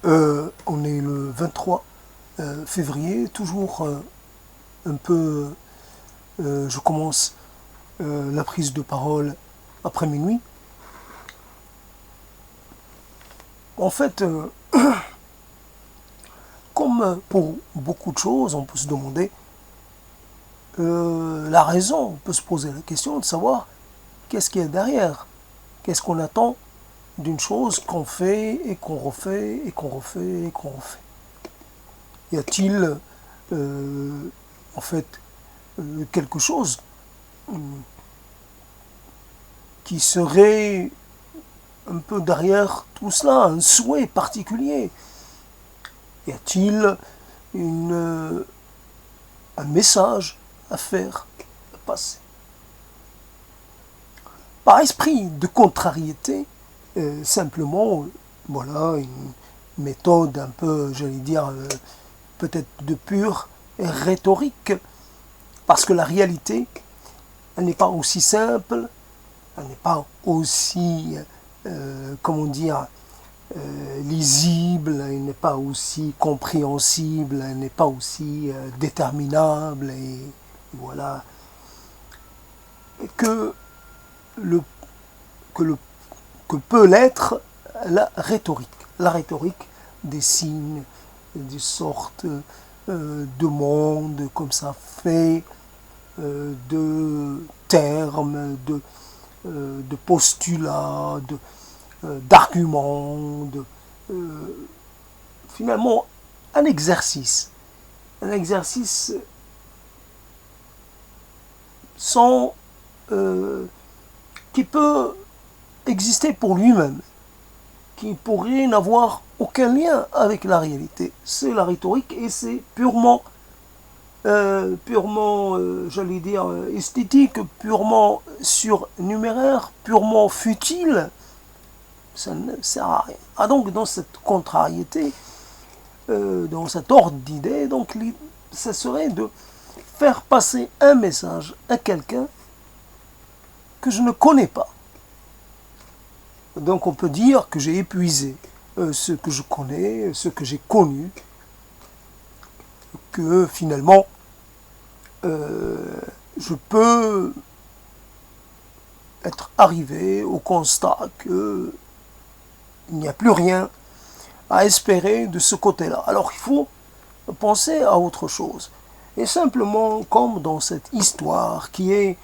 On est le 23 février, toujours un peu, je commence la prise de parole après minuit. En fait, comme pour beaucoup de choses, on peut se demander la raison, on peut se poser la question de savoir qu'est-ce qu'il y a derrière, qu'est-ce qu'on attend d'une chose qu'on fait et qu'on refait et qu'on refait et qu'on refait. Y a-t-il en fait quelque chose qui serait un peu derrière tout cela, un souhait particulier? Y a-t-il un message à faire passer? Par esprit de contrariété, simplement, voilà, une méthode un peu, j'allais dire, peut-être de pure rhétorique, parce que la réalité, elle n'est pas aussi simple, elle n'est pas aussi, comment dire, lisible, elle n'est pas aussi compréhensible, elle n'est pas aussi déterminable, et voilà, que, le, que, le, que peut l'être la rhétorique. La rhétorique dessine des sortes de mondes comme ça fait, de termes, de postulats, d'arguments, finalement un exercice. Un exercice sans, qui peut exister pour lui-même, qui pourrait n'avoir aucun lien avec la réalité. C'est la rhétorique et c'est purement, j'allais dire, esthétique, purement surnuméraire, purement futile. Ça ne sert à rien. Ah, donc, dans cette contrariété, dans cet ordre d'idées, donc, ça serait de faire passer un message à quelqu'un que je ne connais pas. Donc on peut dire que j'ai épuisé ce que je connais, ce que j'ai connu, que finalement je peux être arrivé au constat qu'il n'y a plus rien à espérer de ce côté-là. Alors il faut penser à autre chose. Et simplement, comme dans cette histoire qui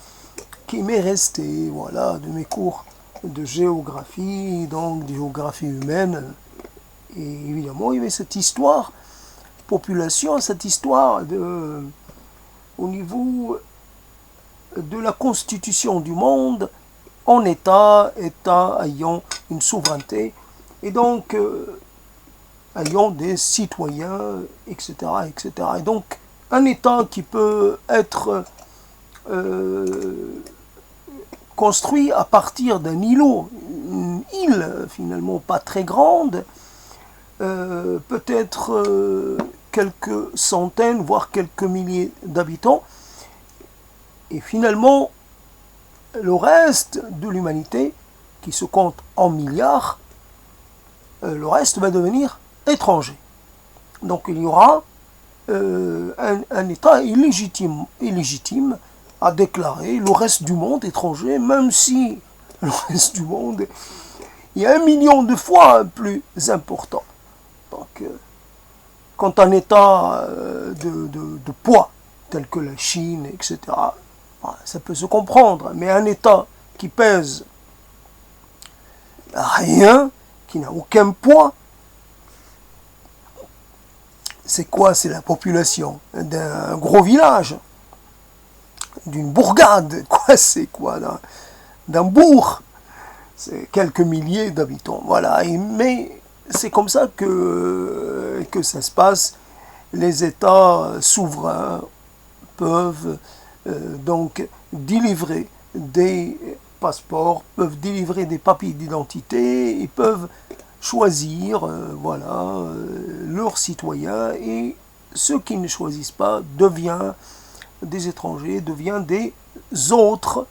m'est restée, voilà, de mes cours de géographie, donc de géographie humaine, et évidemment, il y avait cette histoire, population, cette histoire au niveau de la constitution du monde, en État ayant une souveraineté, et donc ayant des citoyens, etc., etc. Et donc, un État qui peut être construit à partir d'un îlot, une île finalement pas très grande, peut-être quelques centaines, voire quelques milliers d'habitants, et finalement, le reste de l'humanité, qui se compte en milliards, le reste va devenir étranger. Donc il y aura un État illégitime à déclarer le reste du monde étranger, même si le reste du monde est 1 million de fois plus important. Donc, quand un État de poids, tel que la Chine, etc., ça peut se comprendre, mais un État qui pèse rien, qui n'a aucun poids, c'est quoi? C'est la population d'un gros village, d'une bourgade, quoi, c'est quoi, d'un bourg, c'est quelques milliers d'habitants, voilà, mais c'est comme ça que ça se passe. Les États souverains peuvent donc délivrer des passeports, peuvent délivrer des papiers d'identité, ils peuvent choisir voilà, leurs citoyens, et ceux qui ne choisissent pas deviennent des étrangers, deviennent des autres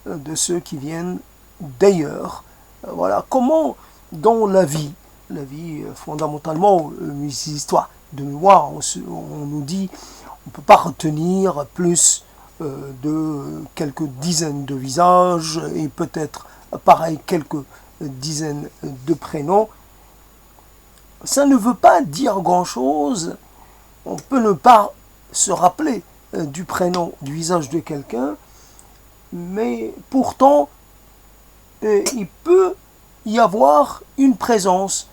de ceux qui viennent d'ailleurs. Voilà comment dans la vie la vie, fondamentalement, les histoires de mémoire, on nous dit on ne peut pas retenir plus de quelques dizaines de visages et peut-être pareil quelques dizaines de prénoms. Ça ne veut pas dire grand-chose. On peut ne pas se rappeler du prénom, du visage de quelqu'un, mais pourtant, il peut y avoir une présence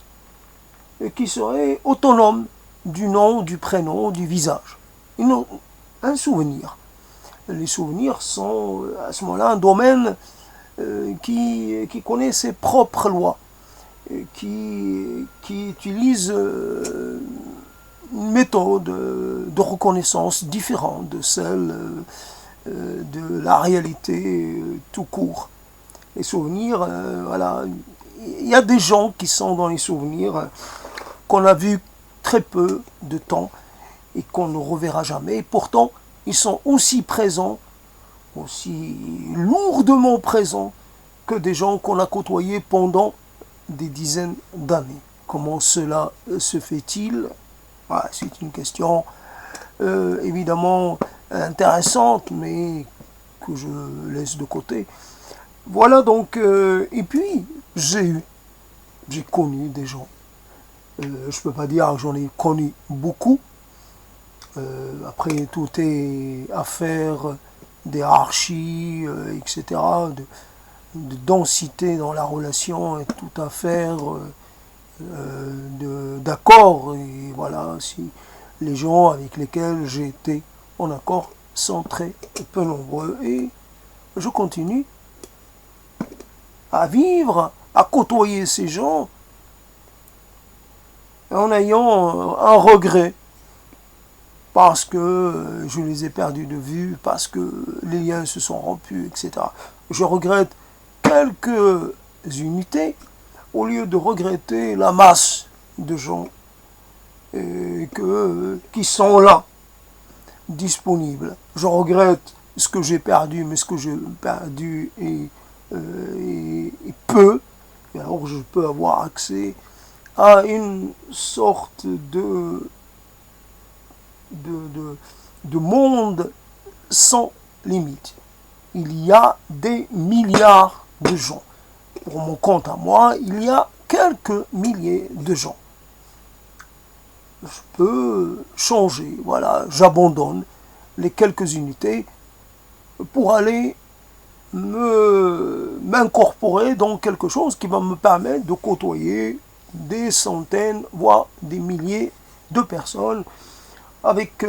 qui serait autonome du nom, du prénom, du visage. Un souvenir. Les souvenirs sont à ce moment-là un domaine qui connaît ses propres lois, qui utilise une méthode de reconnaissance différente de celle de la réalité tout court. Les souvenirs, voilà, il y a des gens qui sont dans les souvenirs qu'on a vus très peu de temps et qu'on ne reverra jamais. Et pourtant, ils sont aussi présents, aussi lourdement présents que des gens qu'on a côtoyés pendant des dizaines d'années. Comment cela se fait-il? Voilà, c'est une question évidemment intéressante, mais que je laisse de côté. Voilà donc, et puis j'ai connu des gens. Je ne peux pas dire que j'en ai connu beaucoup. Après, tout est affaire d'hierarchie, etc., de densité dans la relation, est tout affaire d'accord. Et voilà, si les gens avec lesquels j'ai été en accord sont très peu nombreux. Et je continue à vivre, à côtoyer ces gens en ayant un regret parce que je les ai perdus de vue, parce que les liens se sont rompus, etc. Je regrette quelques unités au lieu de regretter la masse de gens qui sont là, disponibles. Je regrette ce que j'ai perdu, mais ce que j'ai perdu est peu. Et alors je peux avoir accès à une sorte de monde sans limite. Il y a des milliards de gens. Pour mon compte à moi, il y a quelques milliers de gens. Je peux changer, voilà, j'abandonne les quelques unités pour aller m'incorporer dans quelque chose qui va me permettre de côtoyer des centaines, voire des milliers de personnes avec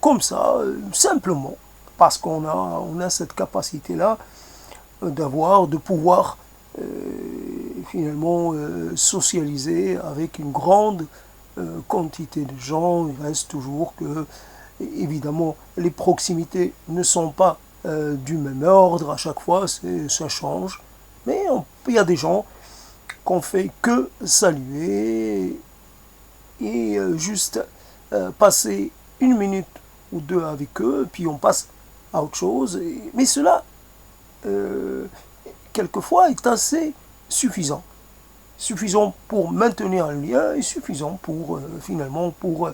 comme ça, simplement, parce qu'on a cette capacité-là de pouvoir finalement socialiser avec une grande quantité de gens. Il reste toujours que, évidemment, les proximités ne sont pas du même ordre à chaque fois, ça change. Mais il y a des gens qu'on fait que saluer et juste passer une minute ou deux avec eux, puis on passe à autre chose. Mais cela, quelquefois, est assez suffisant. Suffisant pour maintenir un lien et suffisant pour, finalement, pour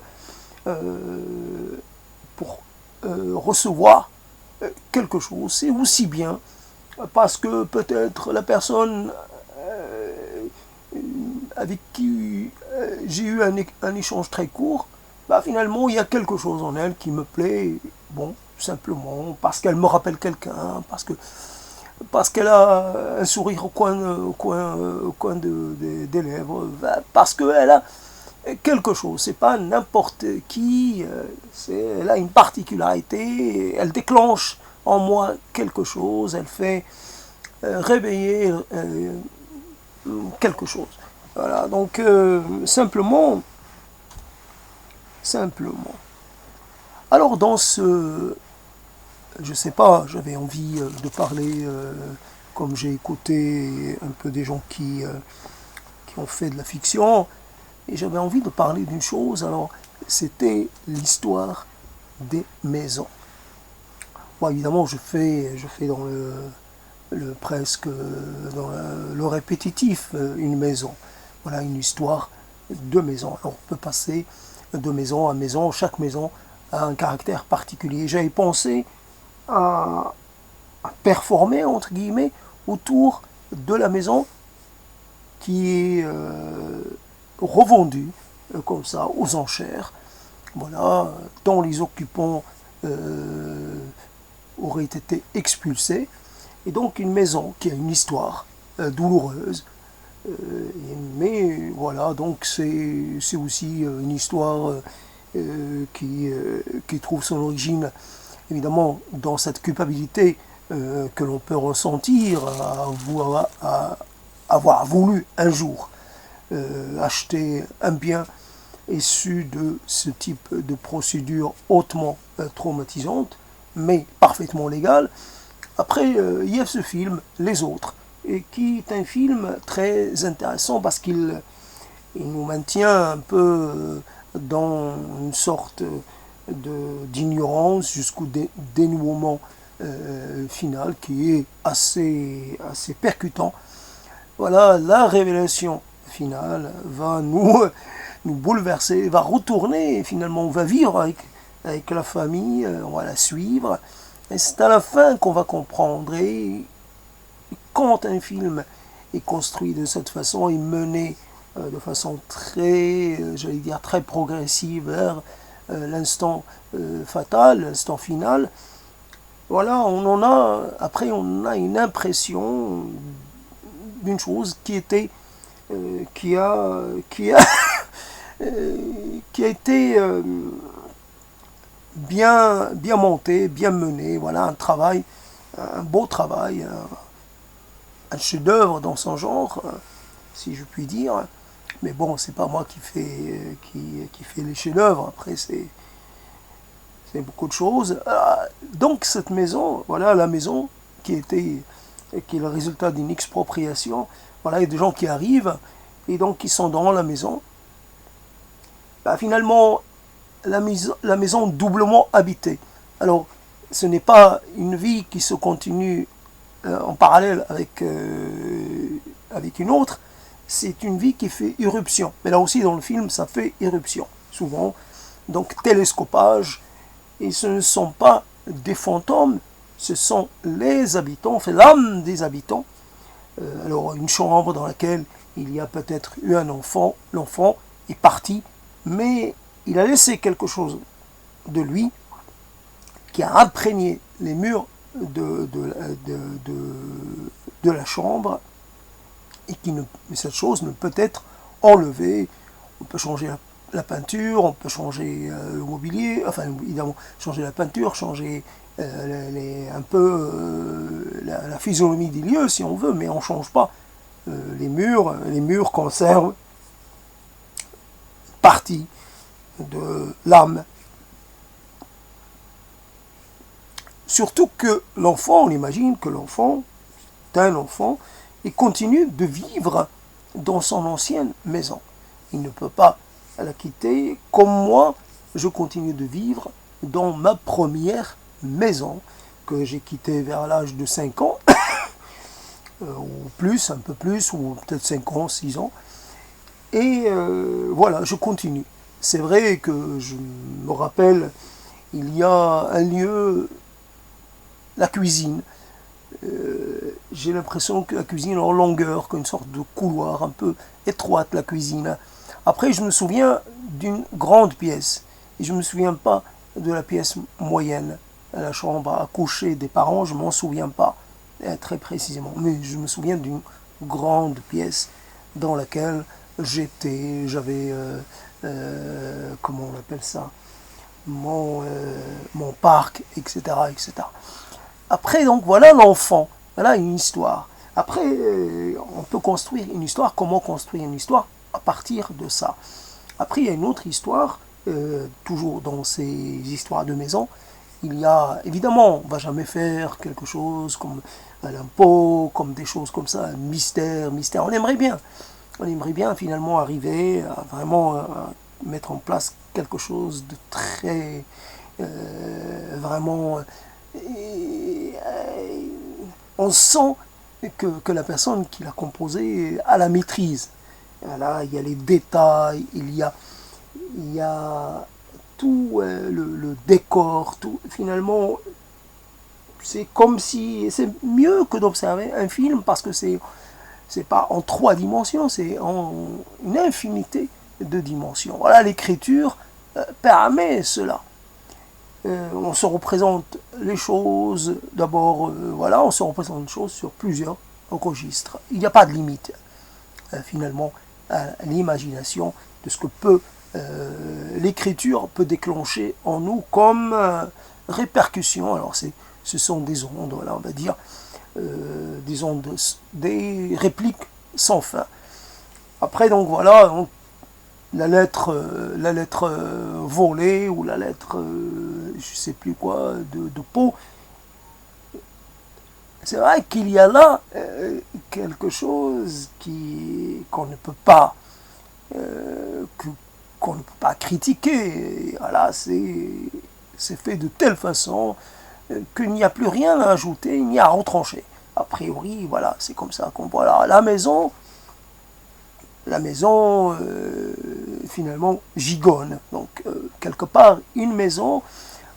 recevoir quelque chose. C'est aussi bien parce que peut-être la personne avec qui j'ai eu un échange très court, bah finalement il y a quelque chose en elle qui me plaît, bon, simplement parce qu'elle me rappelle quelqu'un, parce qu'elle a un sourire au coin des lèvres, parce qu'elle a quelque chose, c'est pas n'importe qui, elle a une particularité, elle déclenche en moi quelque chose, elle fait réveiller quelque chose. Voilà, donc simplement. Alors dans ce, je sais pas, j'avais envie de parler, comme j'ai écouté un peu des gens qui ont fait de la fiction, et j'avais envie de parler d'une chose, alors c'était l'histoire des maisons. Bon, évidemment, je fais presque dans le répétitif, une maison. Voilà une histoire de maison. Alors on peut passer de maison à maison, chaque maison a un caractère particulier. J'avais pensé à performer, entre guillemets, autour de la maison qui est revendue comme ça aux enchères, voilà, dont les occupants auraient été expulsés, et donc une maison qui a une histoire douloureuse, mais voilà, donc c'est aussi une histoire qui trouve son origine évidemment dans cette culpabilité que l'on peut ressentir à avoir voulu un jour acheter un bien issu de ce type de procédure hautement traumatisante, mais parfaitement légale. Après, il y a ce film, Les Autres, et qui est un film très intéressant parce qu'il nous maintient un peu dans une sorte d'ignorance jusqu'au dénouement final qui est assez percutant. Voilà, la révélation finale va nous bouleverser, va retourner, finalement on va vivre avec la famille, on va la suivre, et c'est à la fin qu'on va comprendre. Et quand un film est construit de cette façon, est mené de façon très, j'allais dire, très progressive vers l'instant fatal, l'instant final, voilà, après on a une impression d'une chose qui était, qui a qui a été bien monté, bien mené, voilà, un beau travail, un chef-d'œuvre dans son genre, si je puis dire. Mais bon, c'est pas moi qui fait les chefs-d'œuvre. Après, c'est beaucoup de choses. Donc cette maison, voilà la maison qui est le résultat d'une expropriation. Voilà, il y a des gens qui arrivent et donc qui sont dans la maison. Finalement, la maison doublement habitée. Alors, ce n'est pas une vie qui se continue en parallèle avec une autre, c'est une vie qui fait irruption. Mais là aussi, dans le film, ça fait irruption, souvent. Donc, télescopage. Et ce ne sont pas des fantômes, ce sont les habitants, enfin l'âme des habitants. Alors, une chambre dans laquelle il y a peut-être eu un enfant, l'enfant est parti, mais il a laissé quelque chose de lui qui a imprégné les murs de la chambre et cette chose ne peut être enlevée. On peut changer la peinture, on peut changer le mobilier, enfin évidemment changer la peinture, changer un peu la physionomie des lieux si on veut, mais on ne change pas les murs. Les murs conservent partie de l'âme. Surtout que l'enfant, on imagine que l'enfant est un enfant et continue de vivre dans son ancienne maison. Il ne peut pas la quitter, comme moi, je continue de vivre dans ma première maison, que j'ai quittée vers l'âge de 5 ans, ou plus, un peu plus, ou peut-être 5 ans, 6 ans. Et voilà, je continue. C'est vrai que je me rappelle, il y a un lieu, la cuisine. J'ai l'impression que la cuisine est en longueur, qu'une sorte de couloir un peu étroite, la cuisine. Après, je me souviens d'une grande pièce. Et je ne me souviens pas de la pièce moyenne, la chambre à coucher des parents, je ne m'en souviens pas très précisément. Mais je me souviens d'une grande pièce dans laquelle j'avais, comment on appelle ça, mon parc, etc., etc. Après, donc, voilà l'enfant, voilà une histoire. Après, on peut construire une histoire. Comment construire une histoire? À partir de ça. Après, il y a une autre histoire, toujours dans ces histoires de maison. Il y a, évidemment, on ne va jamais faire quelque chose comme l'impôt, comme des choses comme ça, mystère. On aimerait bien finalement arriver à vraiment mettre en place quelque chose de très, vraiment, on sent que la personne qui l'a composé a la maîtrise. Voilà, il y a les détails, il y a tout le décor, tout. Finalement, c'est comme si c'est mieux que d'observer un film parce que c'est pas en 3 dimensions, c'est en une infinité de dimensions. Voilà, l'écriture permet cela. On se représente les choses, d'abord, voilà, on se représente les choses sur plusieurs registres. Il n'y a pas de limite, finalement, à l'imagination de ce que l'écriture peut déclencher en nous comme répercussion. Alors, ce sont des ondes, voilà, on va dire, des ondes, des répliques sans fin. Après, donc voilà, la lettre volée ou la lettre, je sais plus quoi, de Poe. C'est vrai qu'il y a là quelque chose qu'on ne peut pas qu'on ne peut pas critiquer. Et voilà, c'est fait de telle façon qu'il n'y a plus rien à ajouter, il n'y a à retrancher. A priori, voilà, c'est comme ça qu'on voit là. La maison finalement gigonne. Donc quelque part, une maison,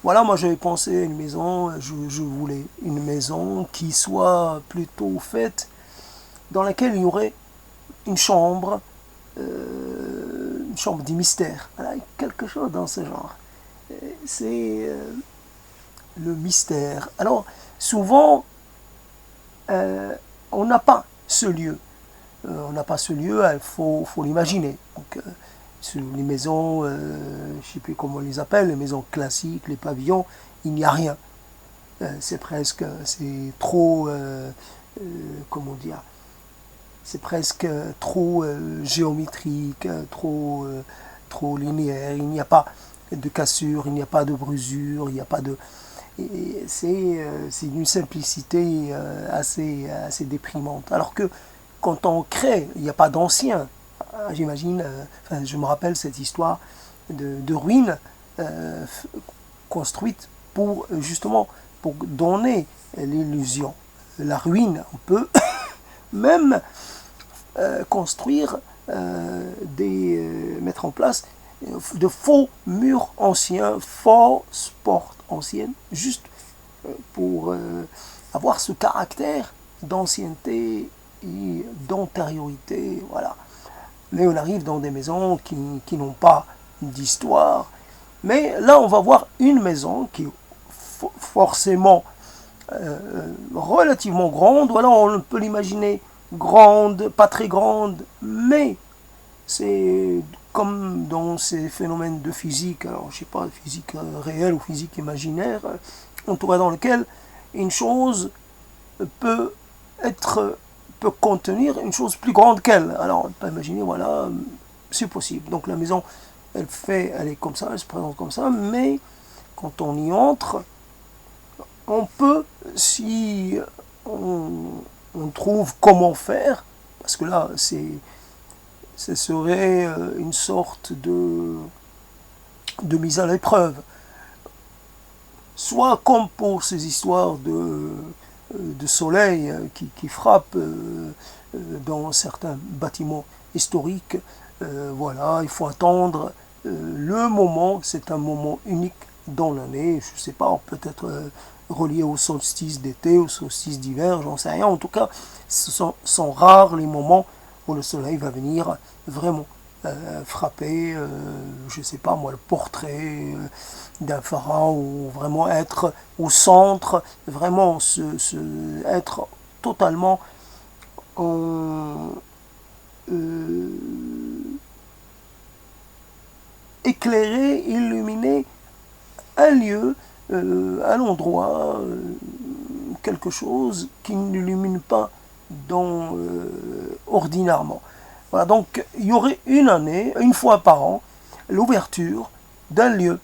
voilà, moi j'avais pensé à une maison, je voulais une maison qui soit plutôt faite, dans laquelle il y aurait une chambre du mystère. Voilà, quelque chose dans ce genre. C'est le mystère. Alors, souvent, on n'a pas ce lieu. On n'a pas ce lieu, il faut l'imaginer. Donc, sur les maisons, je ne sais plus comment on les appelle, les maisons classiques, les pavillons, il n'y a rien. C'est trop, comment dire, c'est presque trop géométrique, trop linéaire. Il n'y a pas de cassure, il n'y a pas de brusure, il n'y a pas de... C'est d'une simplicité assez déprimante. Alors que quand on crée, il n'y a pas d'ancien. J'imagine, je me rappelle cette histoire de ruines construites justement pour donner l'illusion. La ruine, on peut même construire, mettre en place de faux murs anciens, fausses portes anciennes, juste pour avoir ce caractère d'ancienneté et d'antériorité, voilà. Mais on arrive dans des maisons qui n'ont pas d'histoire. Mais là, on va voir une maison qui est forcément relativement grande. Voilà, on peut l'imaginer grande, pas très grande, mais c'est comme dans ces phénomènes de physique, alors je sais pas, physique réelle ou physique imaginaire, en tout cas dans lequel une chose peut contenir une chose plus grande qu'elle. Alors on peut imaginer, voilà, c'est possible. Donc la maison, elle est comme ça, elle se présente comme ça, mais quand on y entre, on peut, si on trouve comment faire, parce que là, ce serait une sorte de mise à l'épreuve. Soit comme pour ces histoires de soleil qui frappent dans certains bâtiments historiques, voilà, il faut attendre le moment, c'est un moment unique dans l'année, je ne sais pas, peut-être relié au solstice d'été, au solstice d'hiver, j'en sais rien. En tout cas, ce sont rares les moments où le soleil va venir vraiment frapper, je ne sais pas moi, le portrait d'un pharaon, ou vraiment être au centre, vraiment être totalement éclairé, illuminé un lieu, un endroit, quelque chose qui n'illumine pas ordinairement. Voilà, donc il y aurait une année, une fois par an, l'ouverture d'un lieu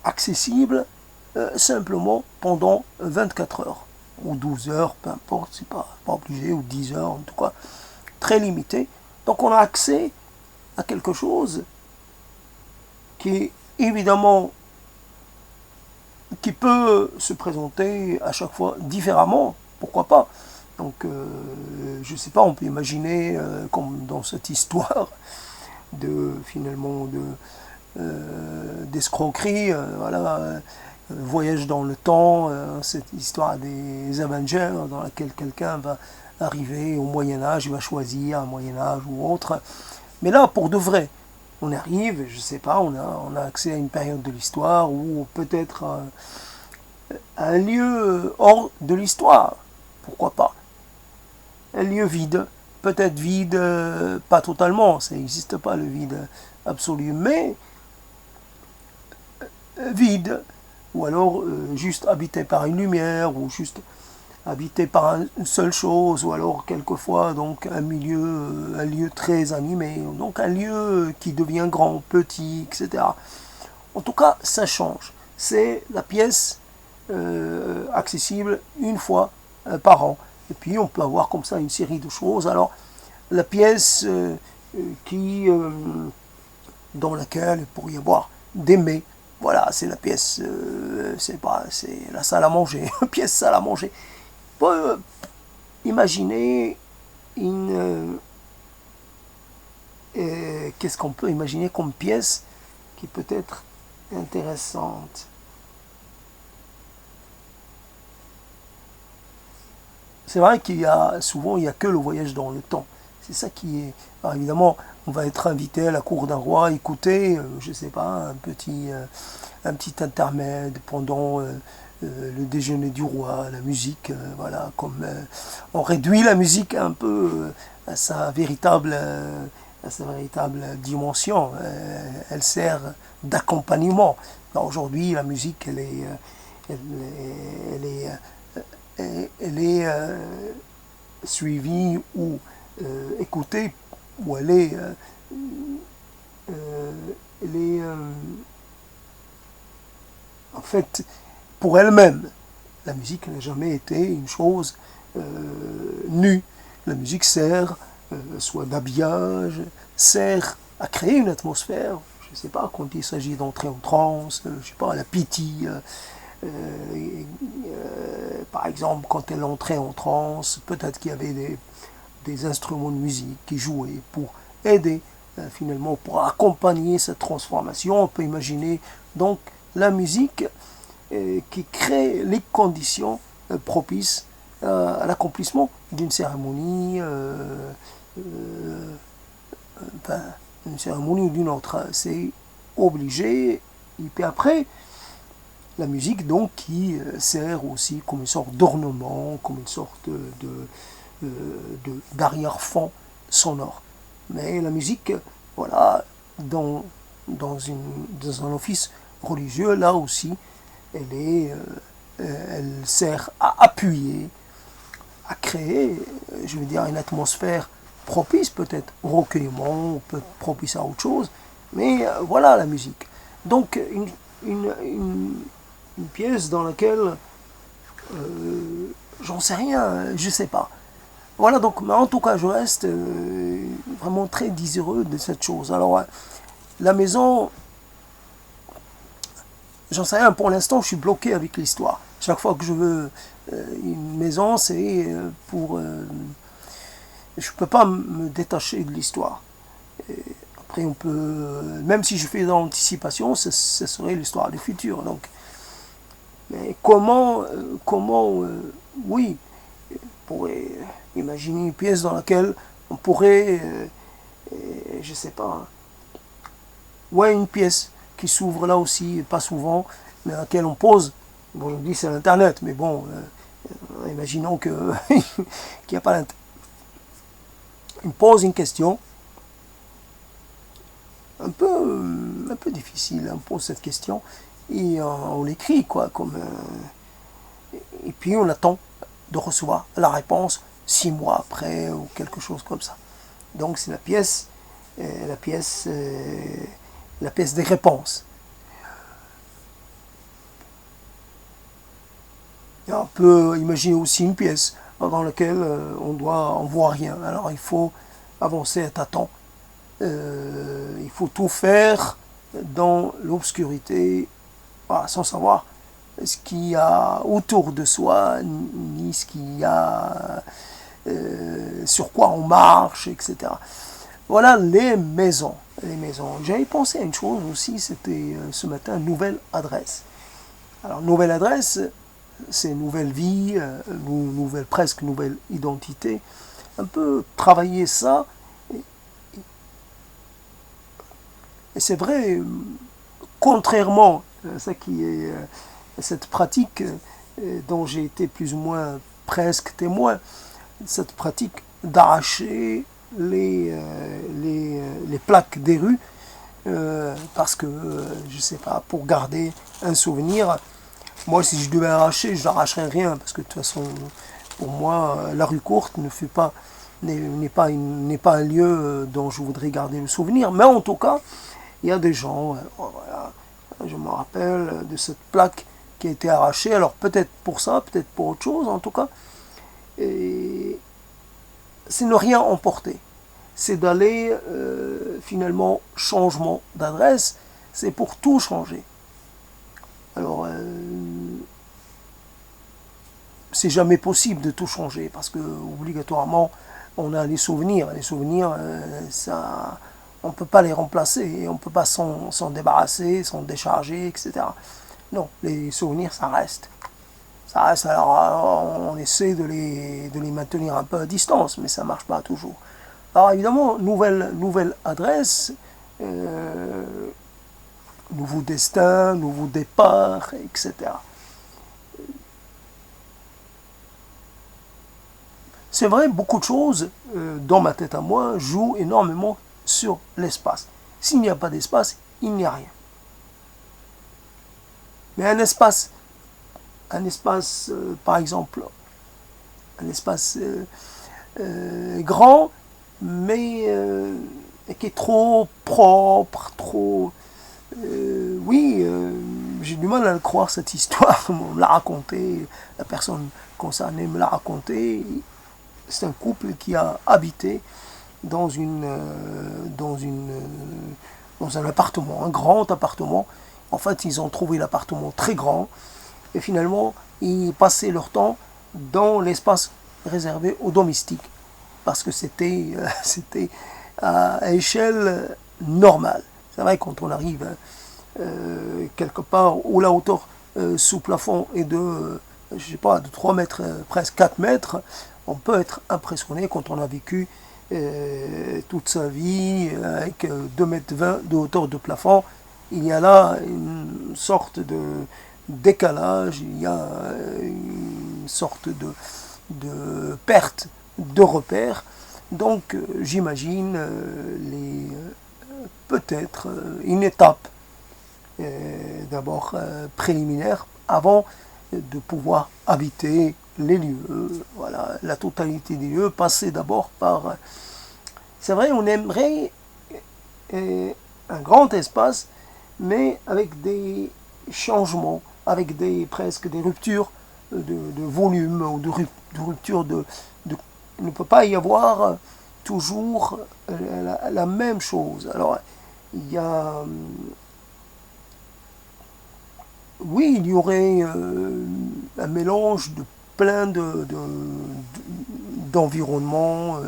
accessible simplement pendant 24 heures, ou 12 heures, peu importe, c'est pas obligé, ou 10 heures en tout cas, très limité. Donc on a accès à quelque chose qui est évidemment qui peut se présenter à chaque fois différemment, pourquoi pas. Donc, je sais pas, on peut imaginer, comme dans cette histoire, finalement, d'escroquerie, voilà, voyage dans le temps, cette histoire des Avengers, dans laquelle quelqu'un va arriver au Moyen-Âge, il va choisir un Moyen-Âge ou autre. Mais là, pour de vrai, on arrive, je sais pas, on a accès à une période de l'histoire ou peut-être à un lieu hors de l'histoire, pourquoi pas. Un lieu vide, peut-être vide, pas totalement, ça n'existe pas le vide absolu, mais vide, ou alors juste habité par une lumière, ou juste habité par une seule chose, ou alors quelquefois donc un lieu très animé, donc un lieu qui devient grand, petit, etc. En tout cas, ça change. C'est la pièce accessible une fois par an. Et puis on peut avoir comme ça une série de choses. Alors la pièce dans laquelle il pourrait y avoir des mets. Voilà, c'est la pièce, c'est la salle à manger, pièce salle à manger. On peut imaginer qu'est-ce qu'on peut imaginer comme pièce qui peut être intéressante. C'est vrai qu'il y a souvent, il n'y a que le voyage dans le temps. C'est ça qui est... Alors évidemment, on va être invité à la cour d'un roi, écouter, je sais pas, un petit intermède pendant le déjeuner du roi, la musique, voilà, comme on réduit la musique un peu à sa véritable dimension. Elle sert d'accompagnement. Aujourd'hui, la musique, elle, elle est suivie ou écoutée, ou elle est en fait pour elle-même. La musique n'a jamais été une chose nue. La musique sert soit d'habillage, sert à créer une atmosphère. Je ne sais pas, quand il s'agit d'entrer en transe, je ne sais pas, la piti, par exemple, quand elle entrait en transe, peut-être qu'il y avait des instruments de musique qui jouaient pour aider, finalement, pour accompagner cette transformation. On peut imaginer donc la musique qui crée les conditions propices à l'accomplissement d'une cérémonie, enfin, une cérémonie ou d'une autre. C'est obligé. Et puis après, la musique donc qui sert aussi comme une sorte d'ornement, comme une sorte d'arrière-fond sonore. Mais la musique, voilà, dans un office religieux, là aussi, elle sert à appuyer, à créer, je veux dire, une atmosphère propice peut-être au recueillement, peut-être propice à autre chose, mais voilà la musique. Donc une pièce dans laquelle j'en sais rien, je sais pas. Voilà, donc, mais en tout cas, je reste vraiment très désireux de cette chose. Alors, la maison, j'en sais rien, pour l'instant, je suis bloqué avec l'histoire. Chaque fois que je veux une maison, c'est pour... je peux pas me détacher de l'histoire. Après, on peut... Même si je fais dans l'anticipation, ce serait l'histoire du futur. Donc, mais comment oui, on pourrait imaginer une pièce dans laquelle on pourrait, je sais pas, ouais, une pièce qui s'ouvre là aussi, pas souvent, mais à laquelle on pose, bon, je dis c'est l'internet, mais bon, imaginons que qu'il n'y a pas l'internet. On pose une question, un peu difficile, on pose cette question, et on l'écrit, quoi, comme... et puis on attend de recevoir la réponse 6 mois après, ou quelque chose comme ça. Donc c'est la pièce des réponses. Et on peut imaginer aussi une pièce dans laquelle on voit rien. Alors il faut avancer à tâtons. Il faut tout faire dans l'obscurité, voilà, sans savoir ce qu'il y a autour de soi, ni ce qu'il y a sur quoi on marche, etc. Voilà les maisons. Les maisons. J'avais pensé à une chose aussi, c'était ce matin, nouvelle adresse. Alors, nouvelle adresse, c'est nouvelle vie, presque nouvelle identité. Un peu travailler ça. Et c'est vrai, contrairement à ça qui est cette pratique dont j'ai été plus ou moins presque témoin, cette pratique d'arracher les plaques des rues parce que, je sais pas, pour garder un souvenir. Moi, si je devais arracher, je n'arracherais rien parce que de toute façon, pour moi, la rue courte n'est pas un lieu dont je voudrais garder le souvenir. Mais en tout cas, il y a des gens, voilà, je me rappelle de cette plaque qui a été arrachée. Alors peut-être pour ça, peut-être pour autre chose, en tout cas. Et c'est ne rien emporter. C'est d'aller finalement changement d'adresse. C'est pour tout changer. Alors c'est jamais possible de tout changer parce que obligatoirement on a les souvenirs. Les souvenirs, ça, on ne peut pas les remplacer, on ne peut pas s'en débarrasser, s'en décharger, etc. Non, les souvenirs, ça reste. Ça reste, alors on essaie de les maintenir un peu à distance, mais ça ne marche pas toujours. Alors évidemment, nouvelle adresse, nouveau destin, nouveau départ, etc. C'est vrai, beaucoup de choses, dans ma tête à moi, jouent énormément sur l'espace. S'il n'y a pas d'espace, il n'y a rien. Mais un espace par exemple, un espace grand, mais qui est trop propre, trop... oui, j'ai du mal à le croire, cette histoire. On me l'a raconté, la personne concernée me l'a raconté. C'est un couple qui a habité dans un appartement, un grand appartement. En fait, ils ont trouvé l'appartement très grand et finalement, ils passaient leur temps dans l'espace réservé aux domestiques parce que c'était à échelle normale. C'est vrai, quand on arrive quelque part où la hauteur sous plafond est je sais pas, de 3 mètres, presque 4 mètres, on peut être impressionné quand on a vécu toute sa vie avec 2,20 m de hauteur de plafond. Il y a là une sorte de décalage, il y a une sorte de perte de repères. Donc j'imagine peut-être une étape d'abord préliminaire avant de pouvoir habiter les lieux, voilà, la totalité des lieux, passer d'abord par... C'est vrai, on aimerait un grand espace, mais avec des changements, avec presque des ruptures de volume ou de rupture il ne peut pas y avoir toujours la même chose. Alors, il y a... oui, il y aurait un mélange de plein d'environnements.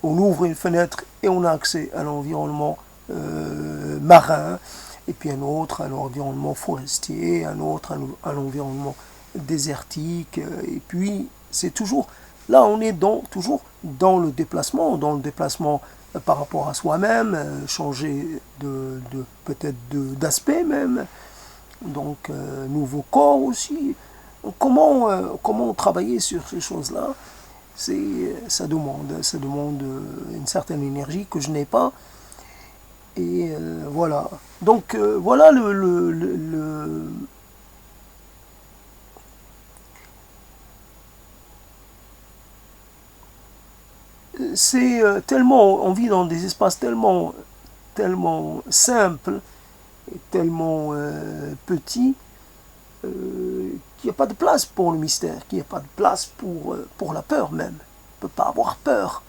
On ouvre une fenêtre et on a accès à l'environnement marin, et puis un autre à l'environnement forestier, un autre à l'environnement désertique, et puis c'est toujours, là on est toujours dans le déplacement par rapport à soi-même, changer peut-être d'aspect même, donc nouveau corps aussi. Comment travailler sur ces choses-là, ça demande une certaine énergie que je n'ai pas. Et voilà. Donc voilà c'est tellement, on vit dans des espaces tellement simples et tellement petits qu'il n'y a pas de place pour le mystère, qu'il n'y a pas de place pour la peur même. On ne peut pas avoir peur.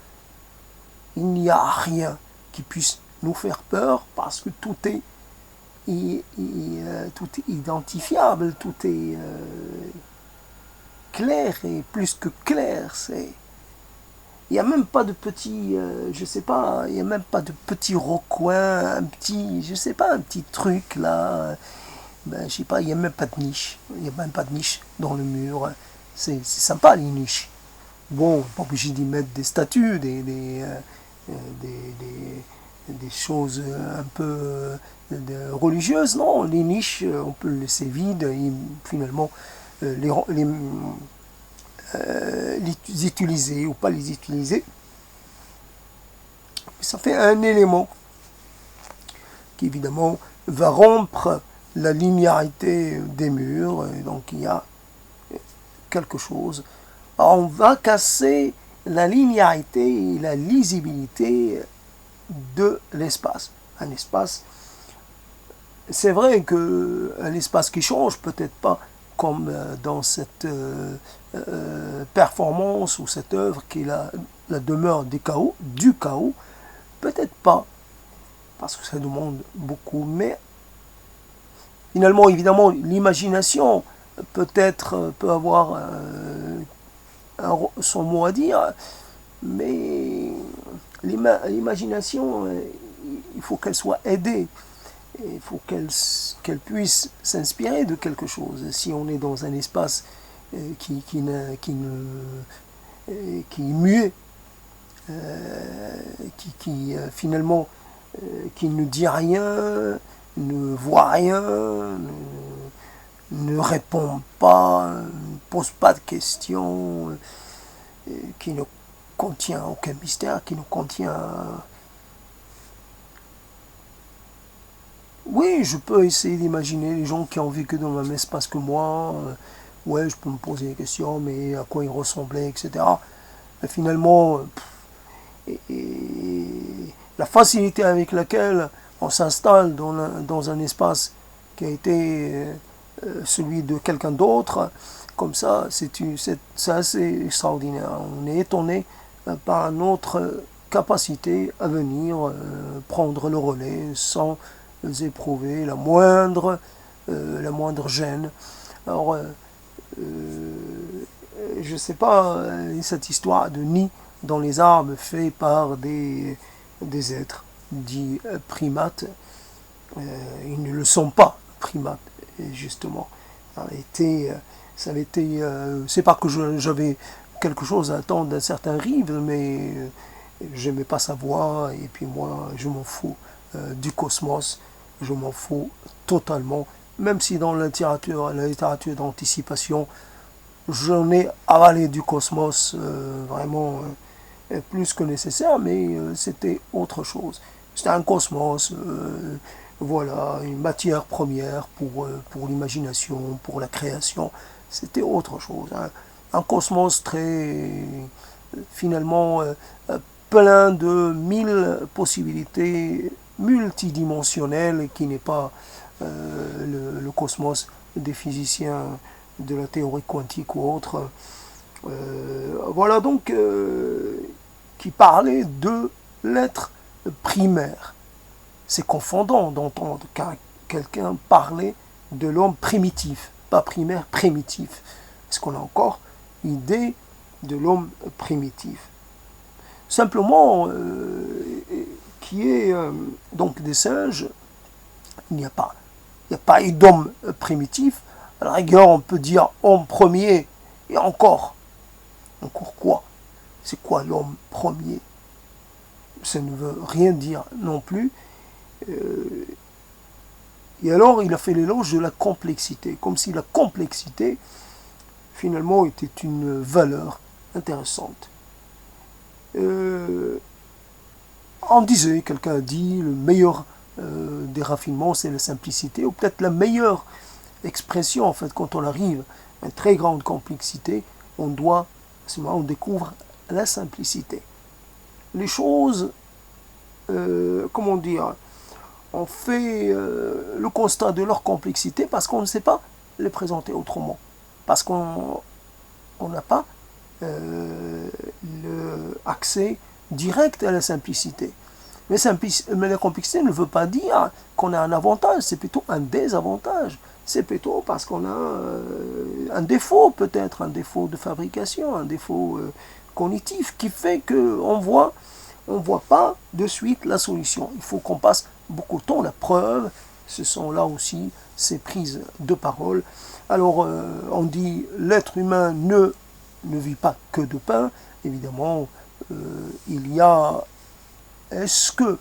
Il n'y a rien qui puisse nous faire peur parce que tout est tout est identifiable, tout est clair et plus que clair. Il n'y a même pas de petit, je sais pas, il n'y a même pas de petit recoin, un petit, je sais pas, un petit truc là. Ben, je sais pas, il n'y a même pas de niche. Il n'y a même pas de niche dans le mur. C'est sympa les niches. Bon, pas obligé d'y mettre des statues, des choses un peu religieuses. Non, les niches, on peut les laisser vides et finalement les utiliser ou pas les utiliser. Ça fait un élément qui évidemment va rompre la linéarité des murs, et donc il y a quelque chose. Alors on va casser la linéarité et la lisibilité de l'espace. Un espace, c'est vrai qu'un espace qui change, peut-être pas comme dans cette performance ou cette œuvre qui est la demeure du chaos, peut-être pas, parce que ça demande beaucoup, mais finalement, évidemment, l'imagination peut avoir son mot à dire, mais l'imagination, il faut qu'elle soit aidée. Il faut qu'elle puisse s'inspirer de quelque chose. Si on est dans un espace qui est muet, finalement qui ne dit rien, ne voit rien, ne répond pas, ne pose pas de questions, qui ne contient aucun mystère, qui ne contient... Oui, je peux essayer d'imaginer les gens qui ont vécu dans le même espace que moi. Ouais, je peux me poser des questions, mais à quoi ils ressemblaient, etc. Mais finalement, la facilité avec laquelle on s'installe dans un espace qui a été celui de quelqu'un d'autre, comme ça, c'est assez extraordinaire. On est étonné par notre capacité à venir prendre le relais sans éprouver la moindre gêne. Alors, je ne sais pas, cette histoire de nid dans les arbres fait par des êtres dits primates, ils ne le sont pas, primates, justement. Ça avait été c'est pas que j'avais quelque chose à attendre d'un certain rive, mais j'aimais pas sa voix, et puis moi, je m'en fous du cosmos, je m'en fous totalement, même si dans la littérature d'anticipation, j'en ai avalé du cosmos vraiment plus que nécessaire, mais c'était autre chose. C'était un cosmos, voilà, une matière première pour l'imagination, pour la création. C'était autre chose. Hein. Un cosmos très, finalement, plein de mille possibilités multidimensionnelles qui n'est pas le cosmos des physiciens de la théorie quantique ou autre. Voilà donc qui parlait de l'être primaire. C'est confondant d'entendre quelqu'un parler de l'homme primitif, pas primaire, primitif. Est-ce qu'on a encore idée de l'homme primitif? Simplement, qui est donc des singes, il n'y a pas eu d'homme primitif. À la rigueur, on peut dire homme premier, et encore. Encore quoi? C'est quoi l'homme premier? Ça ne veut rien dire non plus. Et alors, il a fait l'éloge de la complexité, comme si la complexité, finalement, était une valeur intéressante. On disait, quelqu'un a dit, le meilleur des raffinements, c'est la simplicité, ou peut-être la meilleure expression, en fait, quand on arrive à une très grande complexité, on doit, à ce moment, on découvre la simplicité. Les choses, comment dire, on fait le constat de leur complexité parce qu'on ne sait pas les présenter autrement. Parce qu'on n'a pas l'accès direct à la simplicité. Mais la complexité ne veut pas dire qu'on a un avantage, c'est plutôt un désavantage. C'est plutôt parce qu'on a un défaut, peut-être, un défaut de fabrication, un défaut cognitif qui fait qu'on voit pas de suite la solution. Il faut qu'on passe beaucoup de temps. La preuve, ce sont là aussi ces prises de parole. Alors, on dit l'être humain ne vit pas que de pain. Évidemment, il y a... Est-ce que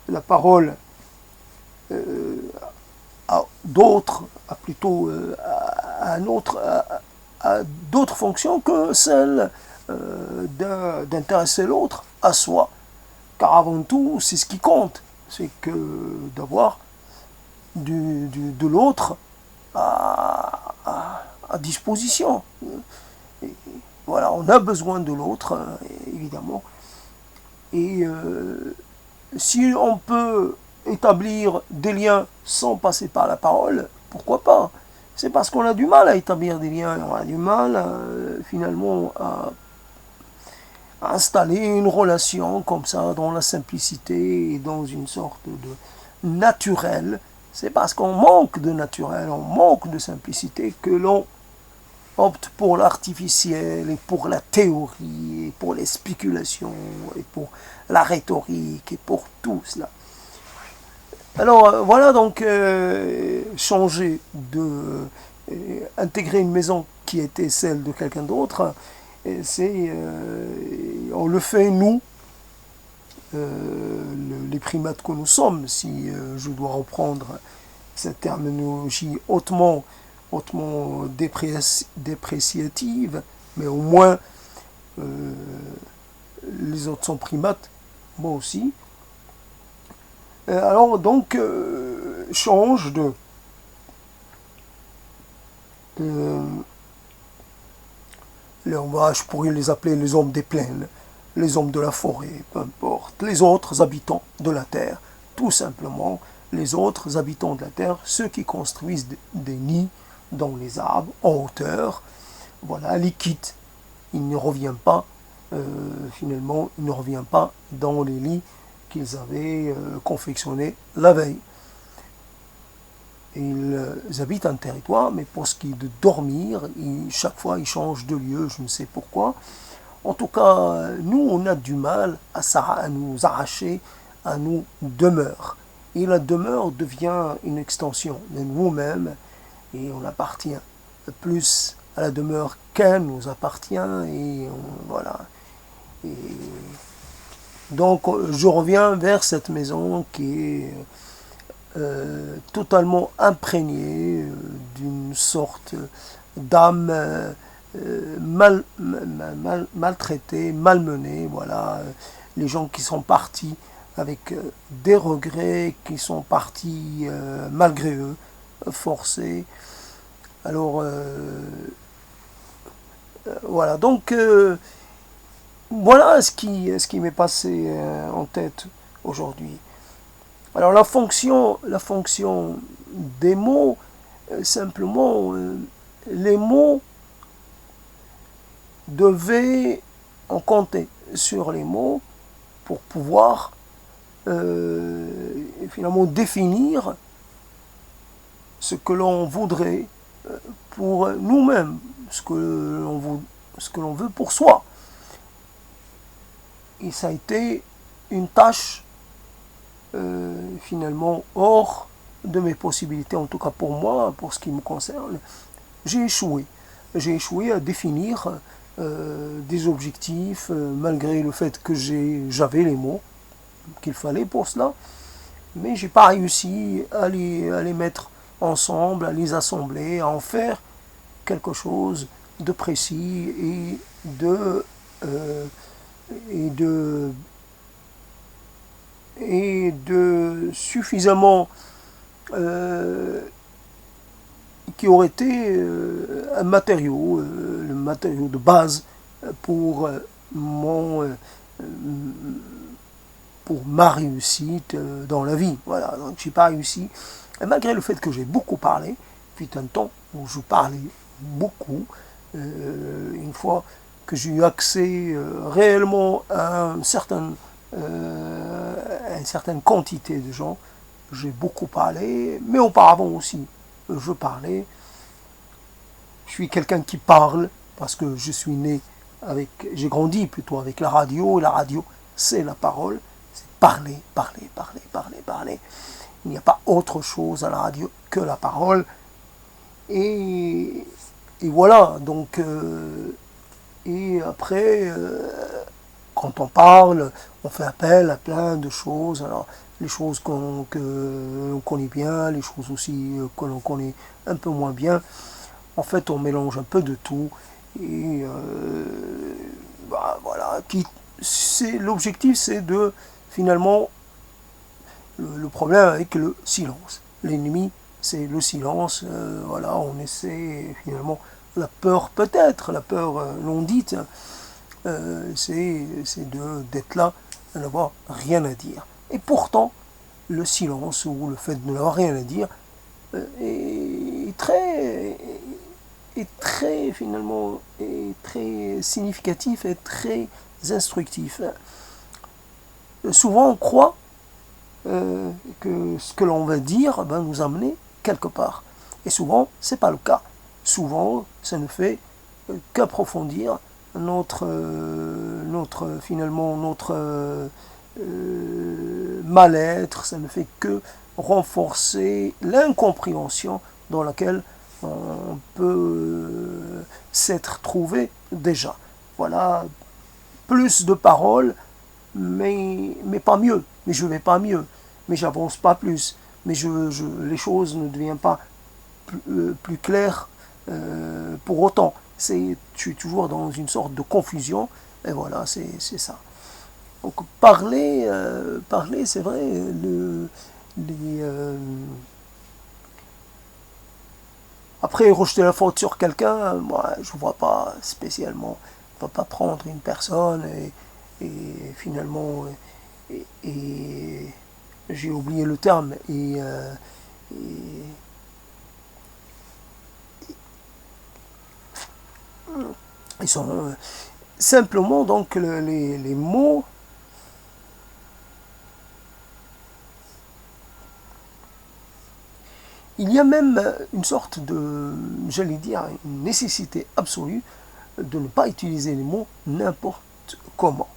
la parole a d'autres, a plutôt a d'autres fonctions que celle d'intéresser l'autre à soi? Car avant tout, c'est ce qui compte, c'est que d'avoir de l'autre à disposition. Et voilà, on a besoin de l'autre, évidemment. Et si on peut établir des liens sans passer par la parole, pourquoi pas? C'est parce qu'on a du mal à établir des liens, on a du mal finalement à installer une relation comme ça, dans la simplicité et dans une sorte de naturel. C'est parce qu'on manque de naturel, on manque de simplicité que l'on opte pour l'artificiel et pour la théorie et pour les spéculations et pour la rhétorique et pour tout cela. Alors voilà donc changer de intégrer une maison qui était celle de quelqu'un d'autre, c'est on le fait nous, les primates que nous sommes, si je dois reprendre cette terminologie hautement dépréciative, mais au moins les autres sont primates, moi aussi. Alors donc change de je pourrais les appeler les hommes des plaines, les hommes de la forêt, peu importe, les autres habitants de la terre, tout simplement les autres habitants de la terre, ceux qui construisent des nids dans les arbres, en hauteur, voilà, les quittent. Il ne revient pas, finalement, il ne revient pas dans les lits qu'ils avaient confectionnés la veille. Ils habitent un territoire, mais pour ce qui est de dormir, chaque fois ils changent de lieu, je ne sais pourquoi. En tout cas, nous, on a du mal à nous arracher à nos demeures. Et la demeure devient une extension de nous-mêmes, et on appartient plus à la demeure qu'elle nous appartient, et voilà. Et donc, je reviens vers cette maison qui est totalement imprégnée d'une sorte d'âme maltraitée, malmenée, voilà. Les gens qui sont partis avec des regrets, qui sont partis malgré eux, forcés. Alors, voilà, donc voilà ce qui m'est passé en tête aujourd'hui. Alors la fonction des mots, simplement, les mots devaient, on comptait sur les mots pour pouvoir finalement définir ce que l'on voudrait pour nous-mêmes, ce que l'on veut pour soi. Et ça a été une tâche finalement hors de mes possibilités, en tout cas pour moi, pour ce qui me concerne. J'ai échoué. J'ai échoué à définir des objectifs, malgré le fait que j'avais les mots qu'il fallait pour cela, mais j'ai pas réussi à les mettre ensemble, à les assembler, à en faire quelque chose de précis et de suffisamment qui aurait été un matériau, le matériau de base pour pour ma réussite dans la vie. Voilà, donc j'ai pas réussi. Et malgré le fait que j'ai beaucoup parlé, puis un temps où je parlais beaucoup, une fois que j'ai eu accès réellement à un certain une certaine quantité de gens. J'ai beaucoup parlé, mais auparavant aussi, je parlais. Je suis quelqu'un qui parle parce que je suis né avec, j'ai grandi plutôt avec la radio, et la radio, c'est la parole, c'est parler, parler, parler, parler, parler. Il n'y a pas autre chose à la radio que la parole. Et, et voilà, donc, et après, quand on parle, on fait appel à plein de choses. Alors, les choses que l'on connaît bien, les choses aussi que l'on connaît un peu moins bien. En fait, on mélange un peu de tout. Et bah, voilà. L'objectif, c'est de finalement le problème avec le silence. L'ennemi, c'est le silence. Voilà, on essaie finalement la peur, peut-être, la peur non dite, c'est d'être là, de n'avoir rien à dire. Et pourtant, le silence ou le fait de n'avoir rien à dire est très finalement est très significatif et très instructif. Souvent on croit que ce que l'on va dire va nous amener quelque part. Et souvent c'est pas le cas. Souvent ça ne fait qu'approfondir finalement notre mal-être, ça ne fait que renforcer l'incompréhension dans laquelle on peut s'être trouvé déjà. Voilà, plus de paroles, mais pas mieux. Mais je ne vais pas mieux. Mais j'avance pas plus. Mais les choses ne deviennent pas plus claires pour autant. Je suis toujours dans une sorte de confusion. Et voilà, c'est ça. Donc parler, c'est vrai, après rejeter la faute sur quelqu'un, moi je ne vois pas spécialement. On ne va pas prendre une personne et finalement, et j'ai oublié le terme, ils sont simplement donc les mots. Il y a même une sorte de, j'allais dire, une nécessité absolue de ne pas utiliser les mots n'importe comment.